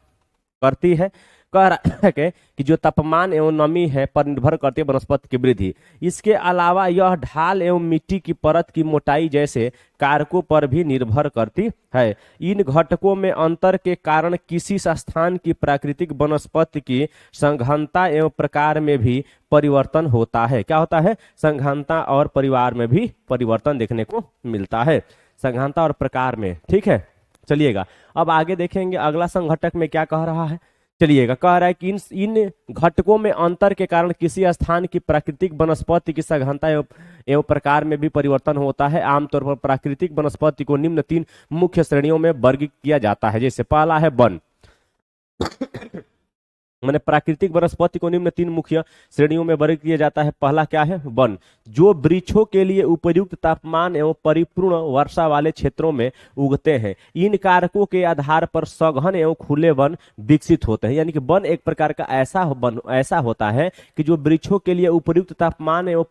करती है। कह रहा है कि जो तापमान एवं नमी है पर निर्भर करती है वनस्पति की वृद्धि। इसके अलावा यह ढाल एवं मिट्टी की परत की मोटाई जैसे कारकों पर भी निर्भर करती है। इन घटकों में अंतर के कारण किसी स्थान की प्राकृतिक वनस्पति की संघनता एवं प्रकार में भी परिवर्तन होता है। क्या होता है? संघनता और परिवार में भी परिवर्तन देखने को मिलता है, संघनता और प्रकार में। ठीक है, चलिएगा अब आगे देखेंगे अगला संघटक में क्या कह रहा है। चलिएगा, कह रहा है कि इन घटकों में अंतर के कारण किसी स्थान की प्राकृतिक वनस्पति की सघनता एवं प्रकार में भी परिवर्तन होता है। आमतौर पर प्राकृतिक वनस्पति को निम्न 3 मुख्य श्रेणियों में वर्गीकृत किया जाता है। जैसे पहला है वन मैंने प्राकृतिक वनस्पति को निम्न 3 मुख्य श्रेणियों में वर्गीकृत किया जाता है। पहला क्या है? वन, जो वृक्षों के लिए उपयुक्त तापमान एवं परिपूर्ण वर्षा वाले क्षेत्रों में उगते हैं। इन कारकों के आधार पर सघन एवं खुले वन विकसित होते हैं। यानी कि वन एक प्रकार का ऐसा होता है कि जो वृक्षों के लिए उपयुक्त तापमान एवं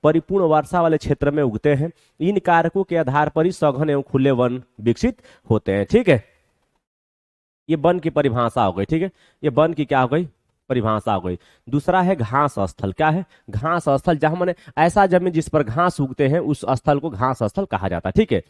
परिपूर्ण वर्षा वाले क्षेत्र में उगते हैं। इन कारकों के आधार पर ही सघन एवं खुले वन विकसित होते हैं। ठीक है, ये वन की परिभाषा हो गई। ठीक है, ये वन की क्या हो गई? परिभाषा हो गई। दूसरा है घास स्थल। क्या है? घास स्थल, जहां मैंने ऐसा जमीन जिस पर घास उगते हैं उस स्थल को घास स्थल कहा जाता है। ठीक है,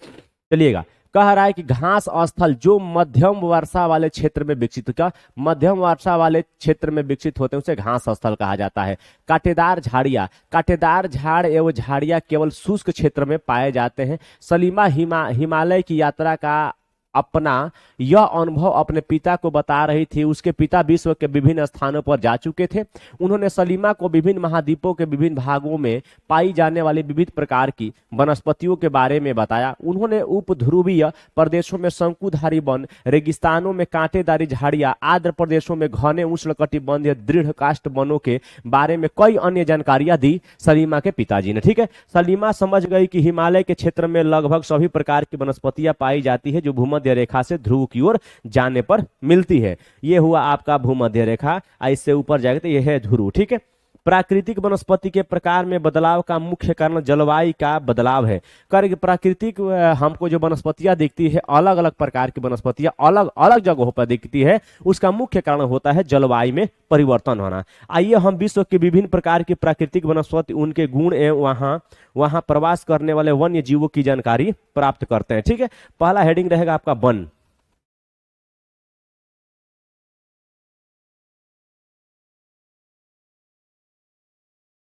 चलिएगा, कह रहा है कि घास स्थल जो मध्यम वर्षा वाले क्षेत्र में विकसित, क्या मध्यम वर्षा वाले क्षेत्र में विकसित होते हैं उसे घास स्थल कहा जाता है। कांटेदार झाड़ियां, कांटेदार झाड़ एवं झाड़ियां केवल शुष्क क्षेत्र में पाए जाते हैं। सलीमा हिमालय की यात्रा का अपना यह अनुभव अपने पिता को बता रही थी। उसके पिता विश्व के विभिन्न स्थानों पर जा चुके थे। उन्होंने सलीमा को विभिन्न महाद्वीपों के विभिन्न भागों में पाई जाने वाली विविध प्रकार की वनस्पतियों के बारे में बताया। उन्होंने उपध्रुवीय प्रदेशों में शंकुधारी वन, रेगिस्तानों में कांटेदारी झाड़ियां, आर्द्र प्रदेशों में घने उष्णकटिबंधीय दृढ़ काष्ठ वनों के बारे में कई अन्य जानकारियां दी सलीमा के पिताजी ने। ठीक है, सलीमा समझ गई कि हिमालय के क्षेत्र में लगभग सभी प्रकार की वनस्पतियां पाई जाती है जो भूमध्य रेखा से ध्रुव की ओर जाने पर मिलती है। ये हुआ आपका भूमध्य रेखा, इससे ऊपर जाएगा तो यह है ध्रुव। ठीक है, प्राकृतिक वनस्पति के प्रकार में बदलाव का मुख्य कारण जलवायु का बदलाव है। कर प्राकृतिक हमको जो वनस्पतियां दिखती है, अलग अलग प्रकार की वनस्पतियां अलग अलग जगहों पर दिखती है, उसका मुख्य कारण होता है जलवायु में परिवर्तन होना। आइए हम विश्व के विभिन्न प्रकार की प्राकृतिक वनस्पति, उनके गुण एवं वहां प्रवास करने वाले वन्य जीवों की जानकारी प्राप्त करते हैं। ठीक है, पहला हेडिंग रहेगा आपका वन।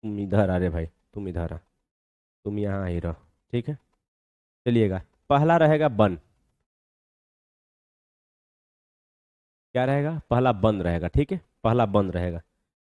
तुम इधर आ रे भाई, तुम इधर आ, तुम यहाँ ही रहो। ठीक है, चलिएगा, पहला रहेगा वन। क्या रहेगा? पहला वन रहेगा। ठीक है, पहला वन रहेगा।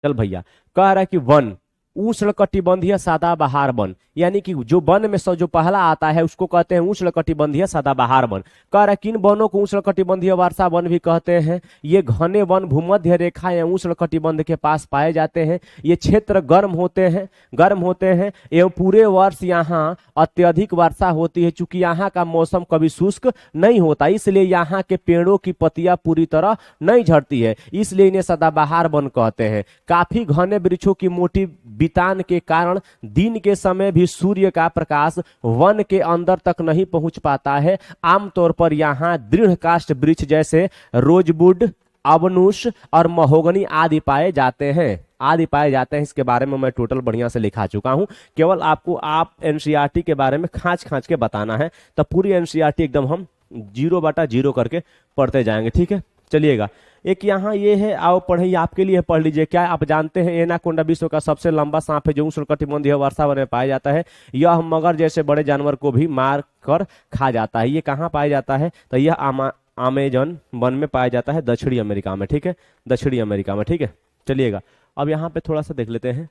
चल भैया, कह रहा है कि वन उष्णकटिबंधीय सदाबहार वन, यानी कि जो वन में जो पहला आता है उसको कहते हैं उष्णकटिबंधीय सदाबहार वन। कह रहा है किन वनों को उष्णकटिबंधीय वर्षा वन भी कहते हैं? ये घने वन भूमध्य रेखा या उष्णकटिबंध के पास पाए जाते हैं। ये क्षेत्र गर्म होते हैं एवं पूरे वर्ष यहाँ अत्यधिक वर्षा होती है। चूंकि यहाँ का मौसम कभी शुष्क नहीं होता, इसलिए यहाँ के पेड़ों की पत्तियां पूरी तरह नहीं झड़ती है, इसलिए इन्हें सदाबहार वन कहते हैं। काफी घने वृक्षों की मोटी बितान के कारण दिन के समय भी सूर्य का प्रकाश वन के अंदर तक नहीं पहुंच पाता है। आमतौर पर यहाँ दृढ़ काष्ठ वृक्ष जैसे रोजवुड, अबनुस और महोगनी आदि पाए जाते हैं। इसके बारे में मैं टोटल बढ़िया से लिखा चुका हूं, केवल आपको आप एनसीईआरटी के बारे में खांच के बताना है, तब पूरी एनसीईआरटी एकदम हम 0/0 करके पढ़ते जाएंगे। ठीक है, चलिएगा, एक यहाँ ये है, आओ पढ़िए, आपके लिए पढ़ लीजिए। क्या आप जानते हैं एनाकोंडा विश्व का सबसे लंबा सांप है जो उष्णकटिबंधीय वर्षा वन में पाया जाता है। यह मगर जैसे बड़े जानवर को भी मार कर खा जाता है। ये कहाँ पाया जाता है? तो यह अमेजन वन में पाया जाता है, दक्षिणी अमेरिका में। ठीक है, दक्षिणी अमेरिका में। ठीक है, चलिएगा, अब यहाँ पे थोड़ा सा देख लेते हैं।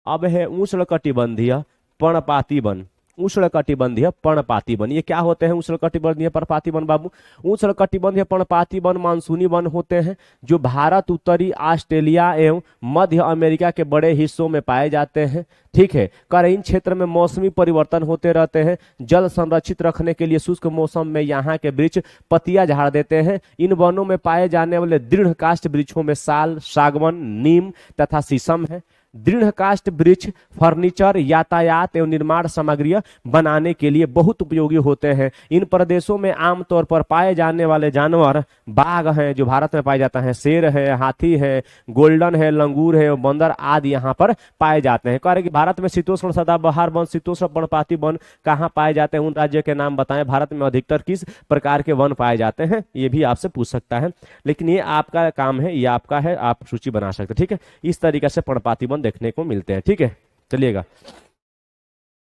अब है उष्णकटिबंधीय पर्णपाती वन। उष्णकटिबंधीय पर्णपाती वन, ये क्या होते हैं उष्णकटिबंधीय पर्णपाती वन बाबू? उष्णकटिबंधीय पर्णपाती वन मानसूनी वन होते हैं जो भारत, उत्तरी ऑस्ट्रेलिया एवं मध्य अमेरिका के बड़े हिस्सों में पाए जाते हैं। ठीक है, इन क्षेत्र में मौसमी परिवर्तन होते रहते हैं। जल संरक्षित रखने के लिए शुष्क मौसम में यहाँ के वृक्ष पत्तियां झाड़ देते हैं। इन वनों में पाए जाने वाले दृढ़ काष्ठ वृक्षों में साल, सागवन, नीम तथा शीशम है। दृढ़ काष्ठ वृक्ष फर्नीचर, यातायात एवं निर्माण सामग्रियां बनाने के लिए बहुत उपयोगी होते हैं। इन प्रदेशों में आमतौर पर पाए जाने वाले जानवर बाघ हैं जो भारत में पाए जाते हैं, शेर है, हाथी है, गोल्डन है, लंगूर है, बंदर आदि यहाँ पर पाए जाते हैं। कह रहे कि भारत में शीतोष्ण सदाबहार वन, शीतोष्ण पर्णपाती वन कहाँ पाए जाते हैं? उन राज्यों के नाम बताएं। भारत में अधिकतर किस प्रकार के वन पाए जाते हैं? ये भी आपसे पूछ सकता है, लेकिन ये आपका काम है, ये आपका है, आप सूची बना सकते हैं। ठीक है, इस तरीके से पर्णपाती वन देखने को मिलते हैं। ठीक है, चलिएगा,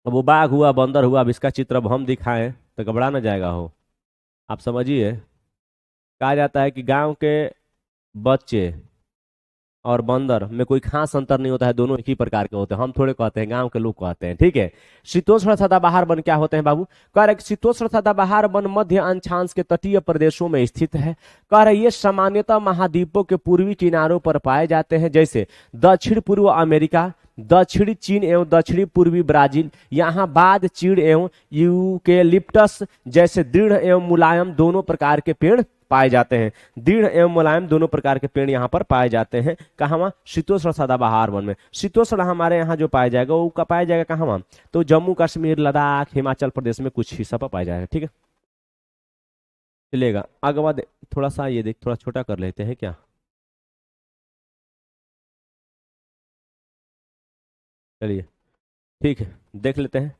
अब वो बाघ हुआ, बंदर हुआ, अब इसका चित्र अब हम दिखाएं तो घबरा ना जाएगा हो, आप समझिए। कहा जाता है कि गांव के बच्चे और बंदर में कोई खास अंतर नहीं होता है, दोनों एक ही प्रकार के होते हैं। हम थोड़े कहते हैं, गांव के लोग कहते हैं। ठीक है, शीतोष्ण सदाबहार वन क्या होते हैं बाबू? कह रहे शीतोष्ण सदाबहार वन मध्य अक्षांश के तटीय प्रदेशों में स्थित है। कह रहे ये सामान्यतः महाद्वीपों के पूर्वी किनारों पर पाए जाते हैं, जैसे दक्षिण पूर्व अमेरिका, दक्षिणी चीन एवं दक्षिणी पूर्वी ब्राजील। यहाँ बाद चीड़ एवं यूकेलिप्टस जैसे दृढ़ एवं मुलायम दोनों प्रकार के पेड़ पाए जाते हैं। दृढ़ एवं मुलायम दोनों प्रकार के पेड़ यहाँ पर पाए जाते हैं। कहाँ? शीतोष्ण सदाबहार वन में। शीतोष्ण हमारे यहाँ जो पाया जाएगा वो पाया जाएगा कहाँ? तो जम्मू कश्मीर, लद्दाख, हिमाचल प्रदेश में कुछ हिस्सा पर पाया जाएगा। ठीक है, चलिएगा आगे बाद थोड़ा सा ये देख, थोड़ा छोटा कर लेते हैं क्या? चलिए ठीक है, देख लेते हैं।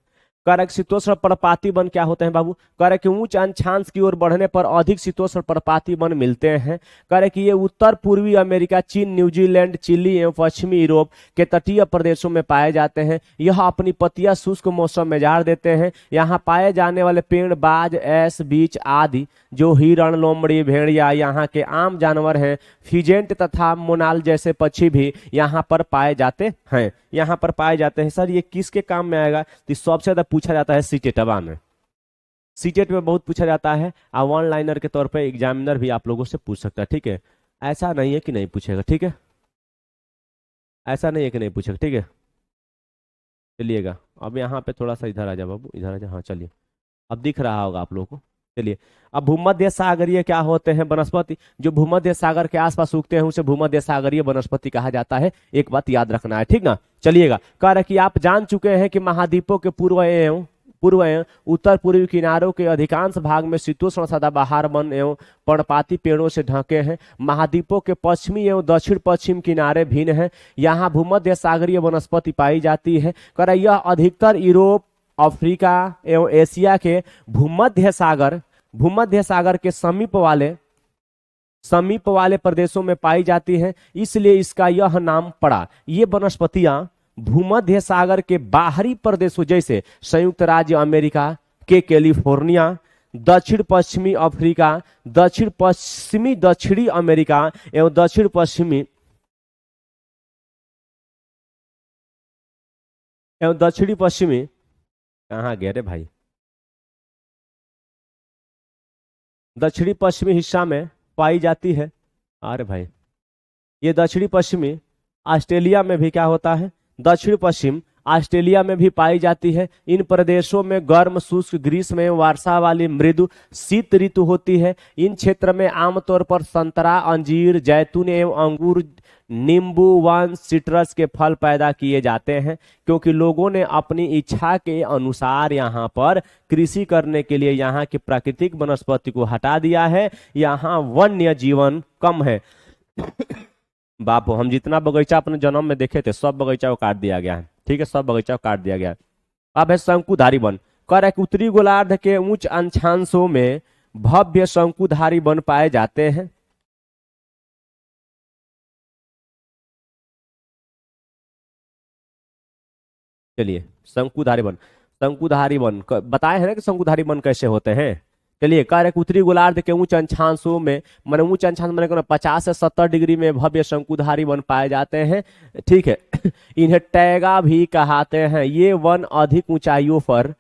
कारक शीतोष्ण पर्णपाती वन क्या होते हैं बाबू? कारक उच्च अक्षांश की ओर बढ़ने पर अधिक शीतोष्ण पर्णपाती वन मिलते हैं। कारक ये उत्तर पूर्वी अमेरिका, चीन, न्यूजीलैंड, चिली एवं पश्चिमी यूरोप के तटीय प्रदेशों में पाए जाते हैं। यह अपनी पत्तियां शुष्क मौसम में झाड़ देते हैं। यहाँ पाए जाने वाले पेड़ बाज, ऐस, बीच आदि जो हिरण, लोमड़ी, भेड़िया यहाँ के आम जानवर हैं, फिजेंट तथा मोनाल जैसे पक्षी भी यहाँ पर पाए जाते हैं। यहाँ पर पाए जाते हैं। सर ये किसके काम में आएगा? तो सबसे ज्यादा पूछा जाता है सीटेटवा में। सीटेट में बहुत पूछा जाता है और वन लाइनर के तौर पे एग्जामिनर भी आप लोगों से पूछ सकता है। ठीक है, ऐसा नहीं है कि नहीं पूछेगा। ठीक है, ऐसा नहीं है कि नहीं पूछेगा। ठीक है, चलिएगा अब यहाँ पे थोड़ा सा इधर आ जा बाबू, इधर आ जा। हाँ चलिए, अब दिख रहा होगा आप लोगों को। चलिए, अब भूमध्य सागरीय क्या होते हैं? वनस्पति। जो भूमध्य सागर के आसपास उगते हैं उसे भूमध्य सागरीय वनस्पति कहा जाता है। एक बात याद रखना है, ठीक ना। चलिएगा, कह रहे कि आप जान चुके हैं कि महाद्वीपों के पूर्व एवं उत्तर पूर्वी किनारों के अधिकांश भाग में शीतोष्ण सदाबहार वन एवं पर्णपाती पेड़ों से ढके हैं। महाद्वीपों के पश्चिमी एवं दक्षिण पश्चिम किनारे भिन्न हैं। यहाँ भूमध्य सागरीय वनस्पति पाई जाती है। कह रहे यह अधिकतर यूरोप, अफ्रीका एवं एशिया के भूमध्य सागर के समीप वाले प्रदेशों में पाई जाती है, इसलिए इसका यह नाम पड़ा। ये वनस्पतियां भूमध्य सागर के बाहरी प्रदेशों जैसे संयुक्त राज्य अमेरिका के कैलिफोर्निया, दक्षिण पश्चिमी अफ्रीका, दक्षिण पश्चिमी दक्षिणी अमेरिका एवं दक्षिण पश्चिमी कहाँ गए रे भाई, दक्षिणी पश्चिमी हिस्सा में पाई जाती है। अरे भाई, ये दक्षिणी पश्चिमी ऑस्ट्रेलिया में भी क्या होता है? दक्षिण पश्चिम ऑस्ट्रेलिया में भी पाई जाती है। इन प्रदेशों में गर्म, शुष्क, ग्रीष्म एवं वर्षा वाली मृदु शीत ऋतु होती है। इन क्षेत्र में आमतौर पर संतरा, अंजीर, जैतून एवं अंगूर, नींबू वन, सिट्रस के फल पैदा किए जाते हैं। क्योंकि लोगों ने अपनी इच्छा के अनुसार यहाँ पर कृषि करने के लिए यहाँ की प्राकृतिक वनस्पति को हटा दिया है, यहाँ वन्य जीवन कम है। बापू, हम जितना बगीचा अपने जन्म में देखे थे सब बगीचा को काट दिया गया है। ठीक है, सब बगीचा को काट दिया गया है। अब है शंकुधारी वन। कर एक उत्तरी गोलार्ध के उच्च अक्षांशों में भव्य शंकुधारी वन पाए जाते हैं। चलिए, शंकुधारी वन बताए हैं ना कि शंकुधारी वन कैसे होते हैं। चलिए, कार्य उत्तरी गोलार्ध के उच्च अक्षांशों में, मैंने उच्च अक्षांश मैंने 50 से 70 डिग्री में भव्य शंकुधारी वन पाए जाते हैं। ठीक है, इन्हें टैगा भी कहते हैं। ये वन अधिक ऊंचाइयों पर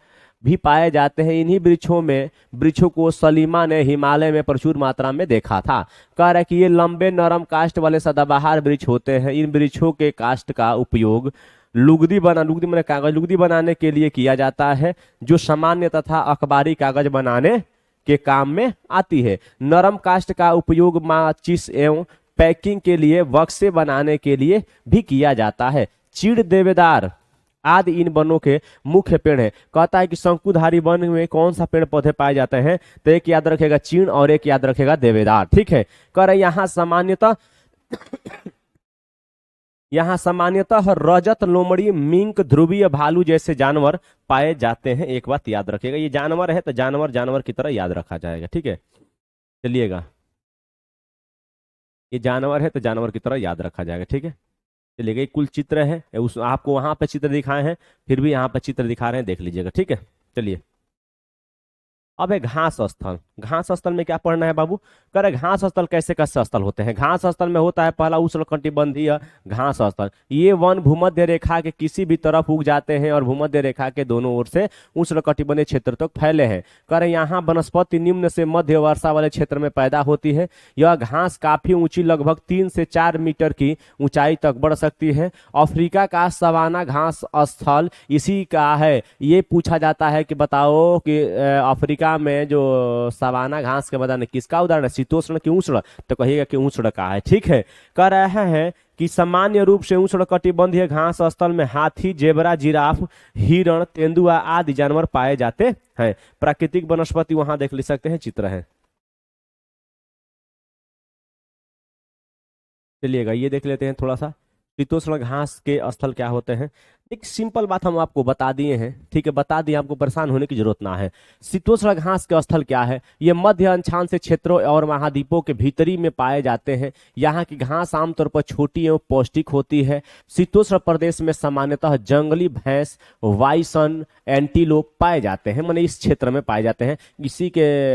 भी पाए जाते हैं। इन्हीं वृक्षों को सलीमा ने हिमालय में प्रचुर मात्रा में देखा था। कह रहा है कि ये लंबे नरम काष्ठ वाले सदाबहार वृक्ष होते हैं। इन वृक्षों के काष्ठ का उपयोग लुगदी बनाने के लिए किया जाता है, जो सामान्य तथा अखबारी कागज बनाने के काम में आती है। नरम काष्ठ का उपयोग माचिस एवं पैकिंग के लिए, बक्से बनाने के लिए भी किया जाता है। चीड़, देवदार आदि इन वनों के मुख्य पेड़ है। कहता है कि शंकुधारी वन में कौन सा पेड़ पौधे पाए जाते हैं? तो एक याद रखेगा चीड़ और एक याद रखेगा देवदार। ठीक है, कह रहे यहाँ सामान्यतः रजत, लोमड़ी, मिंक, ध्रुवीय भालू जैसे जानवर पाए जाते हैं। एक बात याद रखिएगा, ये जानवर है तो जानवर की तरह याद रखा जाएगा। ठीक है, चलिएगा, ये जानवर है तो जानवर की तरह याद रखा जाएगा। ठीक है, चलिएगा, कुल चित्र है, उस आपको वहां पे चित्र दिखाए हैं, फिर भी यहाँ पे चित्र दिखा रहे हैं, देख लीजिएगा। ठीक है, चलिए, अब है घास स्थल। घास स्थल में क्या पढ़ना है बाबू? करे घास स्थल कैसे कैसे स्थल होते हैं। घास स्थल में होता है पहला उष्णकटिबंधीय घास स्थल। ये वन भूमध्य रेखा के किसी भी तरफ उग जाते हैं और भूमध्य रेखा के दोनों ओर से उष्णकटिबंधीय क्षेत्र तक फैले हैं। करे यहाँ वनस्पति निम्न से मध्य वर्षा वाले क्षेत्र में पैदा होती है। यह घास काफी ऊंची, लगभग 3 से 4 मीटर की ऊंचाई तक बढ़ सकती है। अफ्रीका का सवाना घास स्थल इसी का है। ये पूछा जाता है कि बताओ कि अफ्रीका में जो सवाना घास के मैदान किसका उदाहरण है? शीतोष्ण की उष्ण? तो कहिएगा कि उष्ण का है। ठीक है, कह रहे हैं कि सामान्य रूप से उष्णकटिबंधीय घास स्थल में हाथी, जेबरा, जिराफ, हिरण, तेंदुआ आदि जानवर पाए जाते हैं। प्राकृतिक वनस्पति वहां देख ले सकते हैं, चित्र है। चलिएगा, ये देख लेते हैं थोड़ा सा शीतोष्ण घास के स्थल क्या होते हैं। एक सिंपल बात हम आपको बता दिए हैं, ठीक है, बता दिए, आपको परेशान होने की जरूरत ना है। शीतोष्ण घास के स्थल क्या है? ये मध्य अक्षांश क्षेत्रों और महाद्वीपों के भीतरी में पाए जाते हैं। यहाँ की घास आमतौर पर छोटी एवं पौष्टिक होती है। शीतोष्ण प्रदेश में सामान्यतः जंगली भैंस, वाइसन, एंटीलोप पाए जाते हैं, माने इस क्षेत्र में पाए जाते हैं।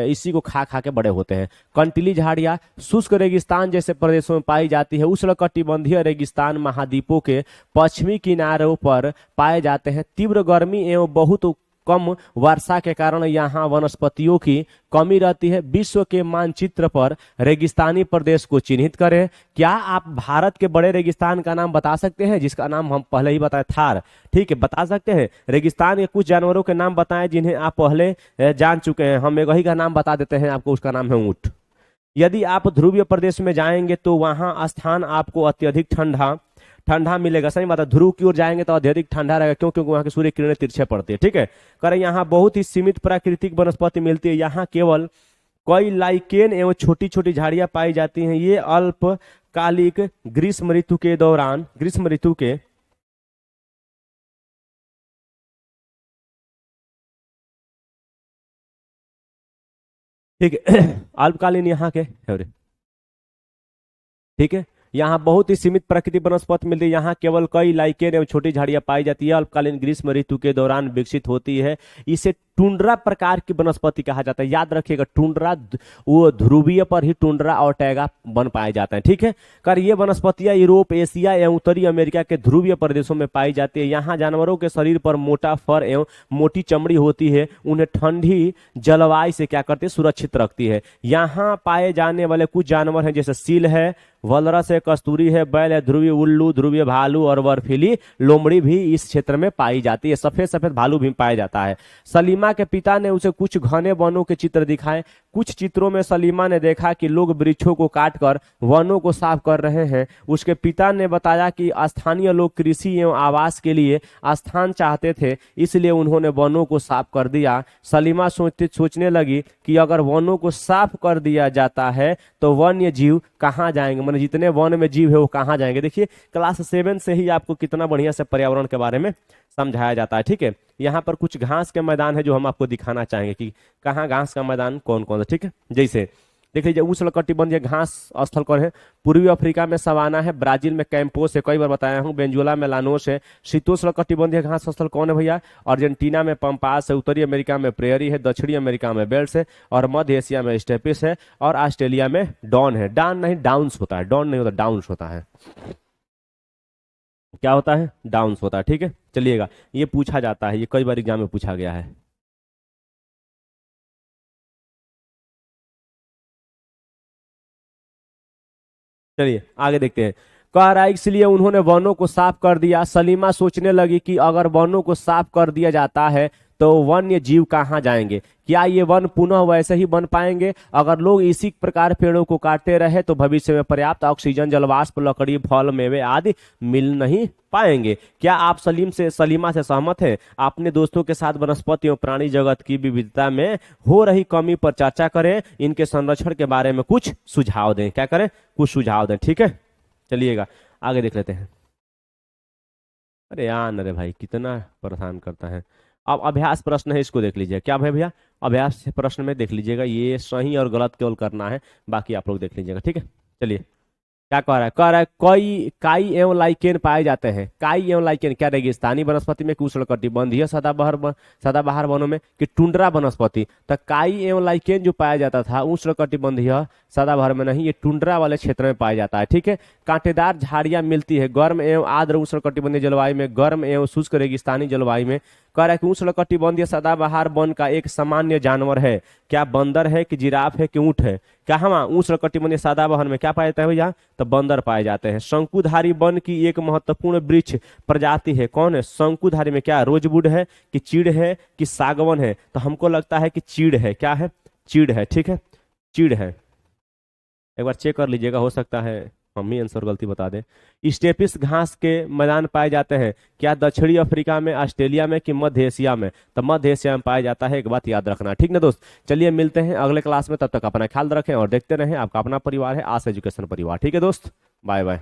इसी को खा खा के बड़े होते हैं। कंटीली झाड़ियाँ शुष्क रेगिस्तान जैसे प्रदेशों में पाई जाती है। उष्णकटिबंधीय रेगिस्तान महाद्वीपों के पश्चिमी किनारों पर पाए जाते हैं। तीव्र गर्मी एवं बहुत कम वर्षा के कारण यहाँ वनस्पतियों की कमी रहती है। विश्व के मानचित्र पर रेगिस्तानी प्रदेश को चिन्हित करें। क्या आप भारत के बड़े रेगिस्तान का नाम बता सकते हैं, जिसका नाम हम पहले ही बताए, थार? ठीक है, बता सकते हैं। रेगिस्तान के कुछ जानवरों के नाम बताएं जिन्हें आप पहले जान चुके हैं। हम एक ही का नाम बता देते हैं आपको, उसका नाम है ऊंट। यदि आप ध्रुवीय प्रदेश में जाएंगे तो वहां स्थान आपको अत्यधिक ठंडा ठंडा मिलेगा। सही बात है, ध्रुव की ओर जाएंगे तो अत्यधिक ठंडा रहेगा, क्यों? क्योंकि वहां की सूर्य किरणें तिरछे पड़ती है। ठीक है, करें यहाँ बहुत ही सीमित प्राकृतिक वनस्पति मिलती है। यहाँ केवल कई लाइकेन एवं छोटी छोटी झाड़ियां पाई जाती हैं। ये अल्पकालिक ग्रीष्म ऋतु के दौरान, ग्रीष्म ऋतु के ठीक है अल्पकालीन यहाँ के, ठीक है, यहाँ बहुत ही सीमित प्राकृतिक वनस्पति मिलती है। यहाँ केवल कई लाइकेन एवं छोटी झाड़ियां पाई जाती है। अल्पकालीन ग्रीष्म ऋतु के दौरान विकसित होती है। इसे टुंड्रा प्रकार की वनस्पति कहा जाता है। याद रखिएगा, टुंड्रा, वो ध्रुवीय पर ही टुंड्रा और टैगा बन पाए जाते हैं। ठीक है, कर ये वनस्पतियां यूरोप, एशिया एवं उत्तरी अमेरिका के ध्रुवीय प्रदेशों में पाई जाती है। यहाँ जानवरों के शरीर पर मोटा फर एवं मोटी चमड़ी होती है। उन्हें ठंडी जलवायु से क्या करती है? सुरक्षित रखती है। यहाँ पाए जाने वाले कुछ जानवर हैं, जैसे सील है, वलरस है, कस्तूरी है, बैल है, ध्रुवीय उल्लू, ध्रुवीय भालू और बर्फीली लोमड़ी भी इस क्षेत्र में पाई जाती है। सफेद सफेद भालू भी पाया जाता है। सलीमा के पिता ने उसे कुछ घने वनों के चित्र दिखाए। कुछ चित्रों में सलीमा ने देखा कि लोग वृक्षों को काटकर वनों को साफ कर रहे हैं। उसके पिता ने बताया कि स्थानीय लोग कृषि एवं आवास के लिए स्थान चाहते थे, इसलिए उन्होंने वनों को साफ कर दिया। सलीमा सोचने लगी कि अगर वनों को साफ कर दिया जाता है तो वन्य जीव कहाँ जाएंगे, मतलब जितने वन में जीव है वो कहाँ जाएंगे। देखिए, क्लास 7 से ही आपको कितना बढ़िया से पर्यावरण के बारे में समझाया जाता है। ठीक है, यहाँ पर कुछ घास के मैदान है जो हम आपको दिखाना चाहेंगे कि कहाँ घास का मैदान कौन कौन सा। ठीक है, जैसे देख लीजिए, उष्णकटिबंधीय घास स्थल कौन है? पूर्वी अफ्रीका में सवाना है, ब्राजील में कैंपोस है, कई बार बताया हूँ, वेनेजुएला में लानोस है। शीतोष्णकटिबंधीय घास स्थल कौन है भैया? अर्जेंटीना में पंपास है, उत्तरी अमेरिका में प्रेयरी है, दक्षिणी अमेरिका में बेल्स है, और मध्य एशिया में स्टेपिस है, और ऑस्ट्रेलिया में डॉन है। डॉन नहीं, डाउन्स होता है, डॉन नहीं होता, डाउन्स होता है। क्या होता है? डाउन्स होता है। ठीक है, चलिएगा, ये पूछा जाता है, ये कई बार एग्जाम में पूछा गया है। चलिए आगे देखते हैं। कह रहा है इसलिए उन्होंने वनों को साफ कर दिया। सलीमा सोचने लगी कि अगर वनों को साफ कर दिया जाता है तो वन्य जीव कहाँ जाएंगे? क्या ये वन पुनः वैसे ही बन पाएंगे? अगर लोग इसी प्रकार पेड़ों को काटते रहे तो भविष्य में पर्याप्त ऑक्सीजन, जलवाष्प, लकड़ी, फल, मेवे आदि मिल नहीं पाएंगे। क्या आप सलीमा से सहमत हैं? अपने दोस्तों के साथ वनस्पति एवं प्राणी जगत की विविधता में हो रही कमी पर चर्चा करें। इनके संरक्षण के बारे में कुछ सुझाव दें। क्या करें? कुछ सुझाव दें। ठीक है, चलिएगा आगे देख लेते हैं। अरे यार, अरे भाई कितना परेशान करता है। अब अभ्यास प्रश्न है, इसको देख लीजिए। क्या भाई भैया? अभ्यास प्रश्न में देख लीजिएगा, ये सही और गलत केवल करना है, बाकी आप लोग देख लीजिएगा। ठीक है, चलिए क्या कह रहा है? कह रहा है कई काई एवं लाइकेन पाए जाते हैं। काई एवं लाइकेन क्या? रेगिस्तानी वनस्पति में, उष्णकटिबंधीय सदाबहार वनों में, कि टुंड्रा वनस्पति? तो काई एवं लाइकेन जो पाया जाता था उष्णकटिबंधीय सदाबहार में नहीं, ये टुंड्रा वाले क्षेत्र में पाया जाता है। ठीक है, कांटेदार झाड़ियां मिलती है गर्म एवं आर्द्र उष्णकटिबंधीय जलवायु में, गर्म एवं शुष्क रेगिस्तानी जलवायु में। कह रहा है कि उष्णकटिबंधीय सदाबहार वन का एक सामान्य जानवर है। क्या बंदर है, कि जिराफ है, कि ऊंट है? क्या हम उष्णकटिबंधीय सदाबहार में क्या पाए जाते हैं भैया? तो बंदर पाए जाते हैं। शंकुधारी वन की एक महत्वपूर्ण वृक्ष प्रजाति है, कौन है? शंकुधारी में क्या? रोजवुड है, कि चीड़ है, कि सागवन है? तो हमको लगता है कि चीड़ है। क्या है? चीड़ है। ठीक है, चीड़ है। एक बार चेक कर लीजिएगा, हो सकता है हम ही आंसर गलती बता दें। स्टेपिस घास के मैदान पाए जाते हैं। क्या दक्षिणी अफ्रीका में, ऑस्ट्रेलिया में, कि मध्य एशिया में? तो मध्य एशिया में पाया जाता है। एक बात याद रखना, ठीक ना दोस्त। चलिए मिलते हैं अगले क्लास में, तब तक अपना ख्याल रखें और देखते रहें आपका अपना परिवार है आस एजुकेशन परिवार। ठीक है दोस्त, बाय बाय।